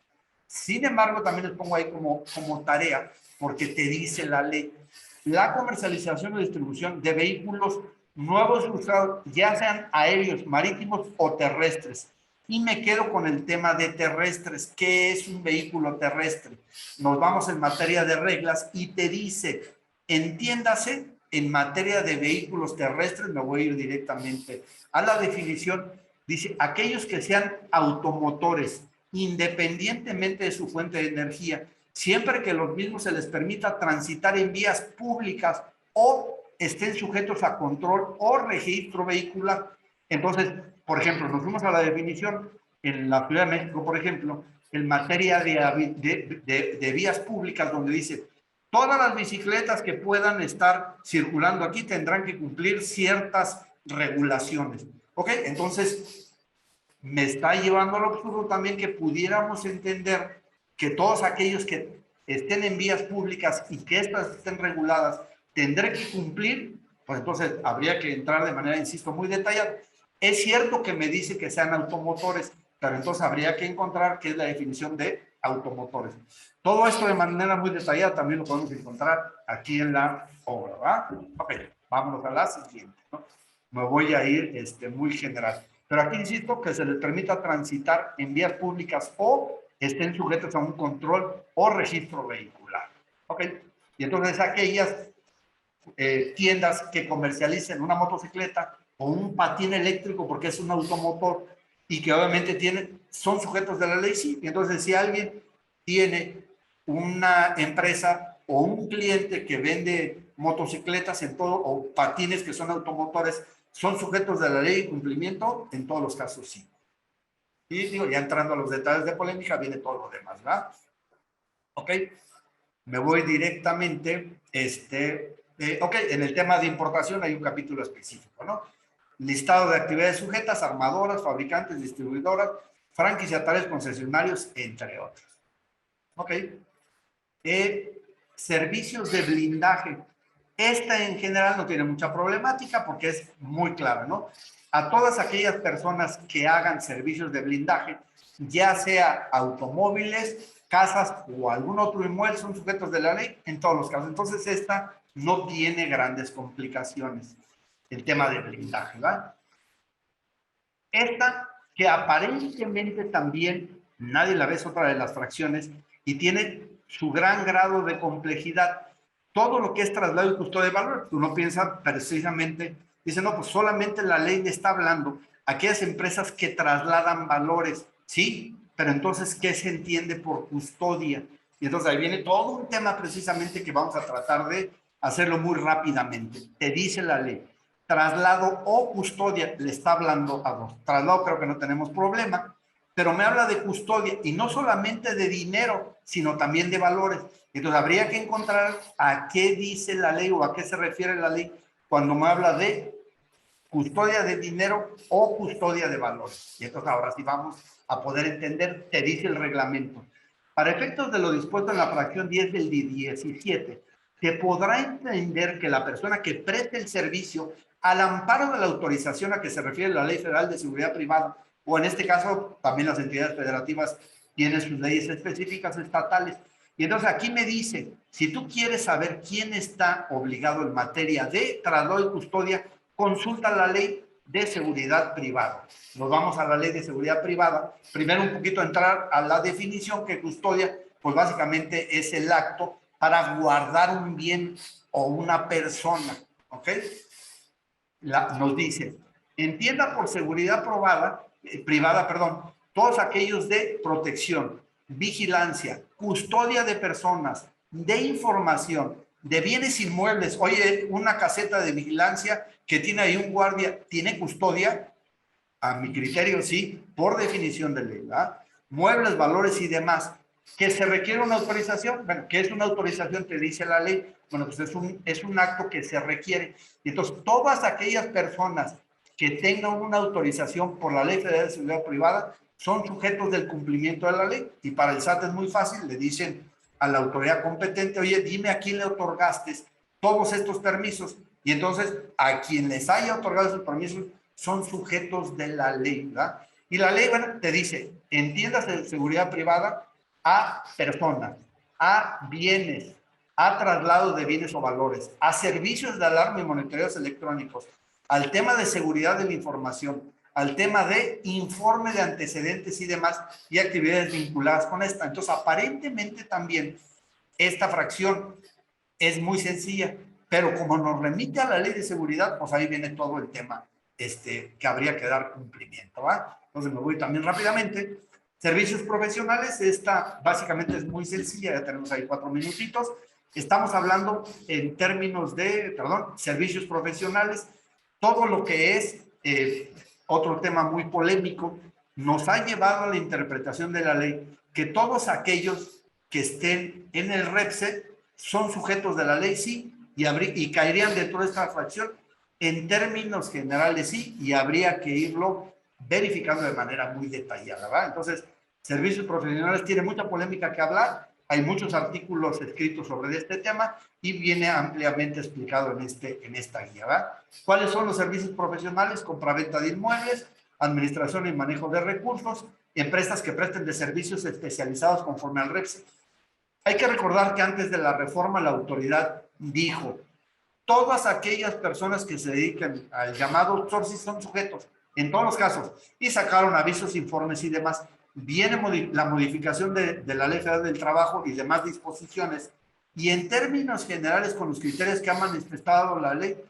Speaker 3: Sin embargo, también les pongo ahí como tarea, porque te dice la ley, la comercialización o distribución de vehículos nuevos o usados, ya sean aéreos, marítimos o terrestres. Y me quedo con el tema de terrestres. ¿Qué es un vehículo terrestre? Nos vamos en materia de reglas y te dice, entiéndase, en materia de vehículos terrestres, me voy a ir directamente a la definición. Dice, aquellos que sean automotores, independientemente de su fuente de energía, siempre que los mismos se les permita transitar en vías públicas o estén sujetos a control o registro vehicular. Entonces, por ejemplo, nos fuimos a la definición en la Ciudad de México, por ejemplo, en materia de vías públicas, donde dice, todas las bicicletas que puedan estar circulando aquí tendrán que cumplir ciertas regulaciones. ¿Ok? Entonces, me está llevando al absurdo también que pudiéramos entender que todos aquellos que estén en vías públicas y que estas estén reguladas tendrán que cumplir, pues entonces habría que entrar de manera, insisto, muy detallada. Es cierto que me dice que sean automotores, pero entonces habría que encontrar qué es la definición de automotores. Todo esto de manera muy detallada también lo podemos encontrar aquí en la obra, ¿verdad? Ok, vámonos a la siguiente, ¿no? Me voy a ir muy general. Pero aquí insisto que se les permita transitar en vías públicas o estén sujetos a un control o registro vehicular. ¿Ok? Y entonces aquellas tiendas que comercialicen una motocicleta o un patín eléctrico porque es un automotor y que obviamente son sujetos de la ley, sí. Y entonces si alguien tiene una empresa o un cliente que vende motocicletas en todo, o patines que son automotores, ¿son sujetos de la ley y cumplimiento? En todos los casos, sí. Y digo, ya entrando a los detalles de polémica, viene todo lo demás, ¿verdad? Ok, me voy directamente, ok, en el tema de importación hay un capítulo específico, ¿no? Listado de actividades sujetas, armadoras, fabricantes, distribuidoras, franquiciatarios, concesionarios, entre otros. Ok. servicios de blindaje. Esta en general no tiene mucha problemática porque es muy clara, ¿no? A todas aquellas personas que hagan servicios de blindaje, ya sea automóviles, casas o algún otro inmueble, son sujetos de la ley en todos los casos. Entonces, esta no tiene grandes complicaciones, el tema de blindaje, ¿verdad? Esta, que aparentemente también nadie la ve, es otra de las fracciones y tiene su gran grado de complejidad. Todo lo que es traslado y custodia de valor, uno piensa precisamente, dice, no, pues solamente la ley le está hablando a aquellas empresas que trasladan valores, ¿sí? Pero entonces, ¿qué se entiende por custodia? Y entonces ahí viene todo un tema precisamente que vamos a tratar de hacerlo muy rápidamente. Te dice la ley, traslado o custodia, le está hablando a dos. Traslado creo que no tenemos problema, pero me habla de custodia y no solamente de dinero, sino también de valores. Entonces habría que encontrar a qué dice la ley o a qué se refiere la ley cuando me habla de custodia de dinero o custodia de valores. Y entonces ahora sí vamos a poder entender, te dice el reglamento. Para efectos de lo dispuesto en la fracción 10 del 17, se podrá entender que la persona que preste el servicio al amparo de la autorización a que se refiere la Ley Federal de Seguridad Privada, o en este caso también las entidades federativas tienen sus leyes específicas estatales. Y entonces aquí me dice, si tú quieres saber quién está obligado en materia de traslado y custodia, consulta la Ley de Seguridad Privada. Nos vamos a la Ley de Seguridad Privada. Primero un poquito entrar a la definición, que custodia, pues básicamente es el acto para guardar un bien o una persona, ¿ok? Nos dice, entienda por seguridad privada, todos aquellos de protección, vigilancia, custodia de personas, de información, de bienes inmuebles. Oye, una caseta de vigilancia que tiene ahí un guardia, ¿tiene custodia? A mi criterio, sí, por definición de ley, ¿verdad? Muebles, valores y demás. ¿Que se requiere una autorización? Bueno, ¿qué es una autorización? Te dice la ley. Bueno, pues es un acto que se requiere. Y entonces, todas aquellas personas que tengan una autorización por la Ley Federal de Seguridad Privada son sujetos del cumplimiento de la ley. Y para el SAT es muy fácil, le dicen a la autoridad competente, oye, dime a quién le otorgaste todos estos permisos. Y entonces, a quien les haya otorgado esos permisos, son sujetos de la ley, ¿verdad? Y la ley, bueno, te dice, entiéndase de seguridad privada a personas, a bienes, a traslado de bienes o valores, a servicios de alarma y monitoreos electrónicos, al tema de seguridad de la información, al tema de informe de antecedentes y demás, y actividades vinculadas con esta. Entonces, aparentemente también esta fracción es muy sencilla, pero como nos remite a la ley de seguridad, pues ahí viene todo el tema que habría que dar cumplimiento, ¿va? Entonces me voy también rápidamente. Servicios profesionales, esta básicamente es muy sencilla, ya tenemos ahí 4 minutitos. Estamos hablando en términos de, servicios profesionales, todo lo que es otro tema muy polémico, nos ha llevado a la interpretación de la ley que todos aquellos que estén en el REPSE son sujetos de la ley, sí, y caerían dentro de esta fracción. En términos generales, sí, y habría que irlo verificando de manera muy detallada, ¿verdad? Entonces, servicios profesionales tiene mucha polémica que hablar, hay muchos artículos escritos sobre este tema y viene ampliamente explicado en esta guía, ¿verdad? ¿Cuáles son los servicios profesionales? Compraventa de inmuebles, administración y manejo de recursos, empresas que presten de servicios especializados conforme al REPSE. Hay que recordar que antes de la reforma la autoridad dijo, todas aquellas personas que se dedican al llamado outsourcing son sujetos, en todos los casos, y sacaron avisos, informes y demás. Viene la modificación de la Ley Federal del Trabajo y demás disposiciones, y en términos generales, con los criterios que ha manifestado la ley,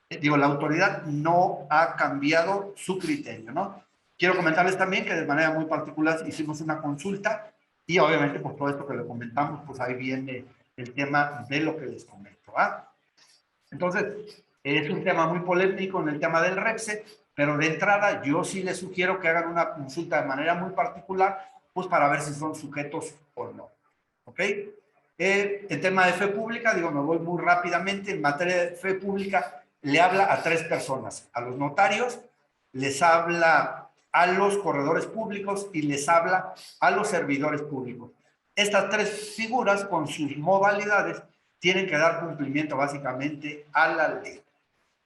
Speaker 3: la autoridad no ha cambiado su criterio, ¿no? Quiero comentarles también que de manera muy particular hicimos una consulta, y obviamente, por todo esto que le comentamos, pues ahí viene el tema de lo que les comento, ¿ah? Entonces, es un tema muy polémico en el tema del REPSE, pero de entrada yo sí les sugiero que hagan una consulta de manera muy particular, pues para ver si son sujetos o no. ¿Ok? En tema de fe pública, me voy muy rápidamente. En materia de fe pública, le habla a 3 personas: a los notarios, les habla a los corredores públicos y les habla a los servidores públicos. Estas 3 figuras, con sus modalidades, tienen que dar cumplimiento básicamente a la ley.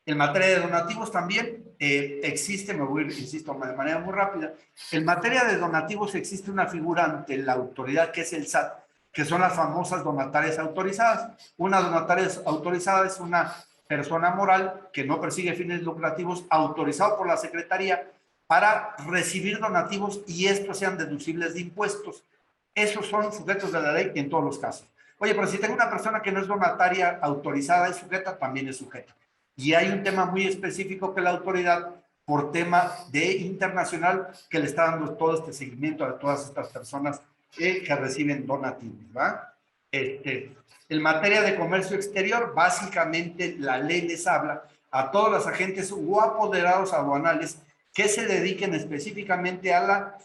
Speaker 3: En materia de donativos también existe, me voy a ir, insisto, de manera muy rápida, en materia de donativos existe una figura ante la autoridad que es el SAT, que son las famosas donatarias autorizadas. Una donataria autorizada es una persona moral que no persigue fines lucrativos, autorizado por la Secretaría para recibir donativos y estos sean deducibles de impuestos. Esos son sujetos de la ley en todos los casos. Oye, pero si tengo una persona que no es donataria autorizada, es sujeta, también es sujeta. Y hay un tema muy específico que la autoridad, por tema de internacional, que le está dando todo este seguimiento a todas estas personas que reciben donativos, ¿va? En materia de comercio exterior, básicamente la ley les habla a todos los agentes o apoderados aduanales que se dediquen específicamente a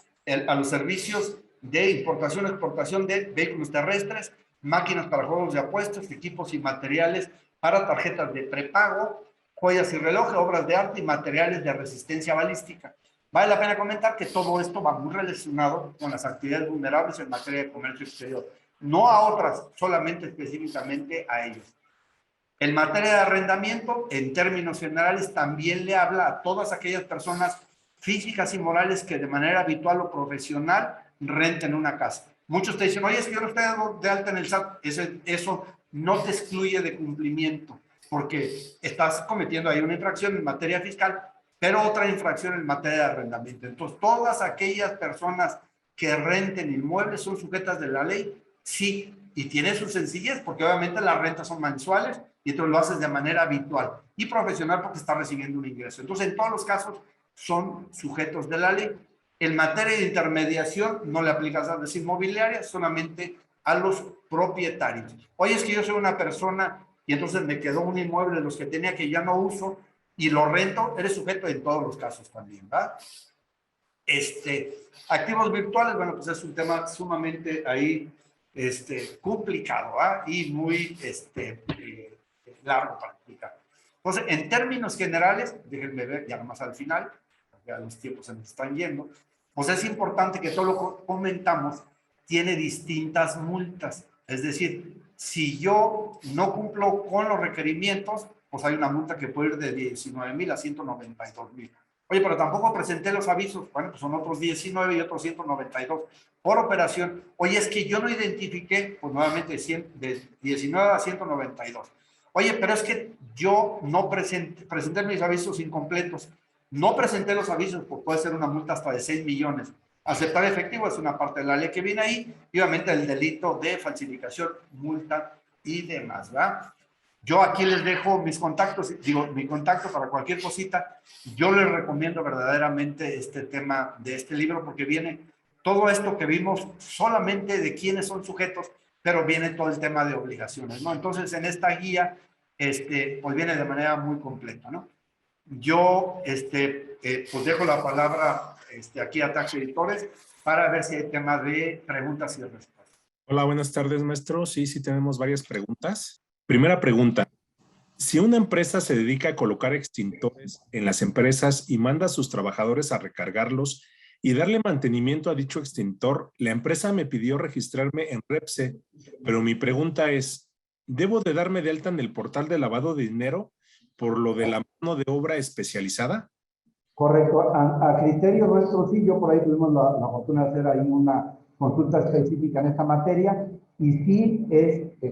Speaker 3: los servicios de importación y exportación de vehículos terrestres, máquinas para juegos de apuestas, equipos y materiales para tarjetas de prepago, joyas y relojes, obras de arte y materiales de resistencia balística. Vale la pena comentar que todo esto va muy relacionado con las actividades vulnerables en materia de comercio exterior, no a otras, solamente específicamente a ellos. En materia de arrendamiento, en términos generales, también le habla a todas aquellas personas físicas y morales que de manera habitual o profesional renten una casa. Muchos te dicen, oye, es que yo no estoy de alta en el SAT. Eso no te excluye de cumplimiento, porque estás cometiendo ahí una infracción en materia fiscal, pero otra infracción en materia de arrendamiento. Entonces, todas aquellas personas que renten inmuebles son sujetas de la ley, sí, y tiene su sencillez, porque obviamente las rentas son mensuales y tú lo haces de manera habitual y profesional porque estás recibiendo un ingreso. Entonces, en todos los casos son sujetos de la ley. En materia de intermediación, no le aplicas a las inmobiliarias, solamente a los propietarios. Oye, es que yo soy una persona y entonces me quedó un inmueble de los que tenía que ya no uso y lo rento, eres sujeto en todos los casos también, ¿va? Activos virtuales, bueno, pues es un tema sumamente ahí complicado, ¿va? Y muy largo para explicar. Entonces, en términos generales, déjenme ver ya más al final, ya los tiempos se nos están yendo, pues es importante que todo lo que comentamos tiene distintas multas. Es decir, si yo no cumplo con los requerimientos, pues hay una multa que puede ir de 19,000 a 192,000. Oye, pero tampoco presenté los avisos. Bueno, pues son otros 19 y otros 192 por operación. Oye, es que yo no identifiqué, pues nuevamente de 19 a 192. Oye, pero es que yo no presenté mis avisos incompletos. No presenté los avisos, pues puede ser una multa hasta de 6 millones. Aceptar efectivo es una parte de la ley que viene ahí, y obviamente el delito de falsificación, multa y demás, ¿verdad? Yo aquí les dejo mis contactos, digo, mi contacto para cualquier cosita. Yo les recomiendo verdaderamente este tema de este libro porque viene todo esto que vimos solamente de quiénes son sujetos, pero viene todo el tema de obligaciones, ¿no? Entonces, en esta guía, pues viene de manera muy completa, ¿no? Yo, pues dejo la palabra aquí a Tax Editores para ver si hay tema de preguntas y respuestas.
Speaker 4: Hola, buenas tardes, maestro. Sí, tenemos varias preguntas. Primera pregunta. Si una empresa se dedica a colocar extintores en las empresas y manda a sus trabajadores a recargarlos y darle mantenimiento a dicho extintor, la empresa me pidió registrarme en REPSE, pero mi pregunta es, ¿debo de darme de alta en el portal de lavado de dinero por lo de la mano de obra especializada?
Speaker 5: Correcto. A criterio nuestro, sí, yo por ahí tuvimos la fortuna de hacer ahí una consulta específica en esta materia y sí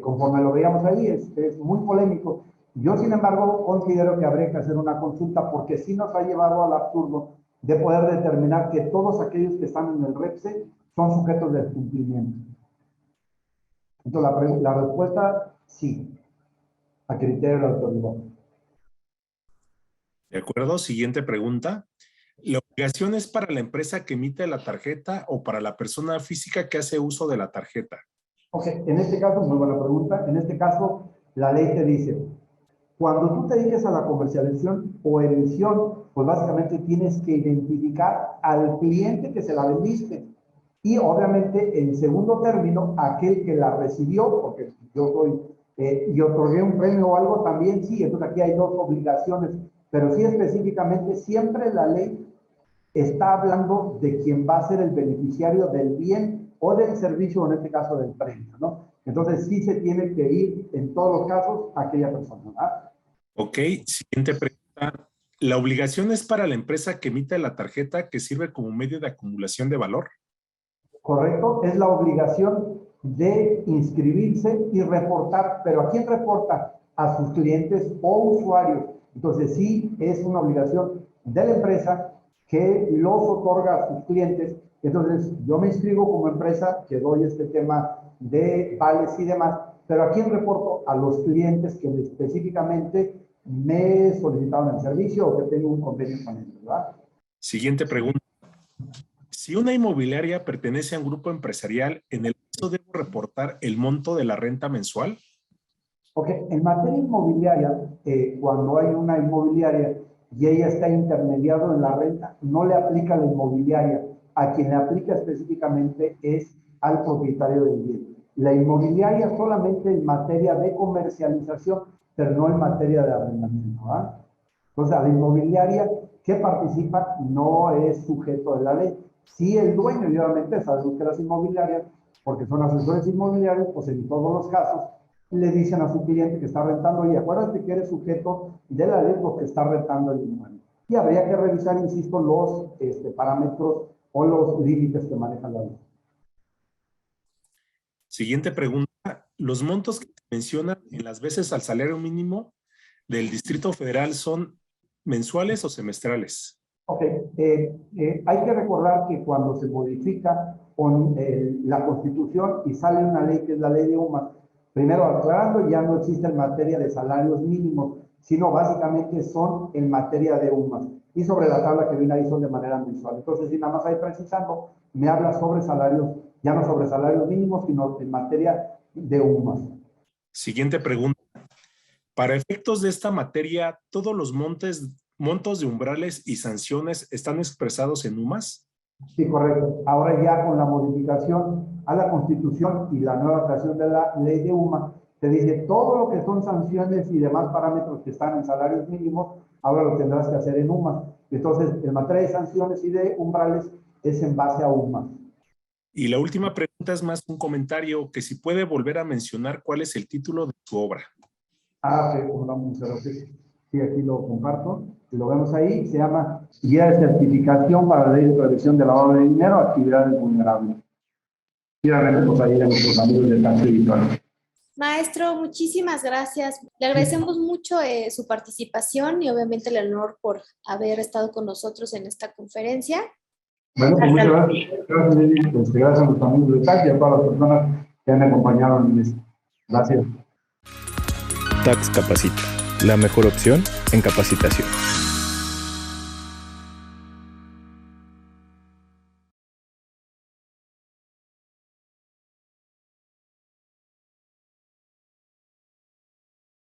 Speaker 5: conforme lo veíamos ahí, es muy polémico. Yo, sin embargo, considero que habría que hacer una consulta porque sí nos ha llevado al absurdo de poder determinar que todos aquellos que están en el REPSE son sujetos de cumplimiento. Entonces, la respuesta, sí, a criterio de la autoridad.
Speaker 4: De acuerdo, siguiente pregunta. ¿La obligación es para la empresa que emite la tarjeta o para la persona física que hace uso de la tarjeta?
Speaker 5: Ok, en este caso, muy buena pregunta. En este caso, la ley te dice, cuando tú te dediques a la comercialización o emisión, pues básicamente tienes que identificar al cliente que se la vendiste. Y obviamente, en segundo término, aquel que la recibió, porque yo soy, y otorgué un premio o algo también, sí, entonces aquí hay dos obligaciones, pero sí específicamente siempre la ley está hablando de quien va a ser el beneficiario del bien o del servicio, o en este caso del premio, ¿no? Entonces sí se tiene que ir en todos los casos a aquella persona, ¿verdad?
Speaker 4: Ok, siguiente pregunta. ¿La obligación es para la empresa que emite la tarjeta que sirve como medio de acumulación de valor?
Speaker 5: Correcto, es la obligación de inscribirse y reportar, pero ¿a quién reporta? A sus clientes o usuarios. Entonces sí es una obligación de la empresa que los otorga a sus clientes. Entonces yo me inscribo como empresa, que doy este tema de vales y demás, pero ¿a quién reporto? A los clientes que específicamente me solicitaron el servicio o que tengo un convenio con ellos, ¿verdad?
Speaker 4: Siguiente pregunta. Si una inmobiliaria pertenece a un grupo empresarial, ¿en el caso debo reportar el monto de la renta mensual?
Speaker 5: Ok, en materia inmobiliaria, cuando hay una inmobiliaria y ella está intermediado en la renta, no le aplica a la inmobiliaria. A quien le aplica específicamente es al propietario del bien. La inmobiliaria solamente en materia de comercialización, pero no en materia de arrendamiento, ¿ah? Entonces, a la inmobiliaria que participa no es sujeto de la ley. Sí, el dueño, y obviamente sabemos que las inmobiliarias, porque son asesores inmobiliarios, pues en todos los casos, le dicen a su cliente que está rentando, oye, acuérdate que eres sujeto de la ley porque está rentando el inmueble. Y habría que revisar, insisto, los parámetros o los límites que maneja la ley.
Speaker 4: Siguiente pregunta. ¿Los montos que se mencionan en las veces al salario mínimo del Distrito Federal son mensuales o semestrales?
Speaker 5: Ok, hay que recordar que cuando se modifica con la Constitución y sale una ley que es la ley de UMAS, primero aclarando, ya no existe en materia de salarios mínimos, sino básicamente son en materia de UMAS. Y sobre la tabla que viene ahí son de manera mensual. Entonces, si nada más ahí precisando, me habla sobre salarios, ya no sobre salarios mínimos, sino en materia de UMAS.
Speaker 4: Siguiente pregunta. Para efectos de esta materia, ¿todos los montos de umbrales y sanciones están expresados en UMAS?
Speaker 5: Sí, correcto. Ahora ya con la modificación a la Constitución y la nueva creación de la ley de UMA, te dice todo lo que son sanciones y demás parámetros que están en salarios mínimos, ahora lo tendrás que hacer en UMA. Entonces, en materia de sanciones y de umbrales es en base a UMA.
Speaker 4: Y la última pregunta es más un comentario, que si puede volver a mencionar cuál es el título de su obra.
Speaker 5: Ok, como vamos a hacer. Sí, aquí lo comparto. Lo vemos ahí. Se llama Guía de Certificación para la Ley de Prevención de Lavado de Dinero, Actividades Vulnerables. Y ahora pues ahí a nuestros amigos de Tax Editor.
Speaker 2: Maestro, muchísimas gracias. Le agradecemos mucho su participación y obviamente el honor por haber estado con nosotros en esta conferencia.
Speaker 5: Bueno, pues muchas gracias. Gracias a los amigos de Tax y a todas las personas que han acompañado en esto. Gracias.
Speaker 1: Tax Capacita, la mejor opción en capacitación.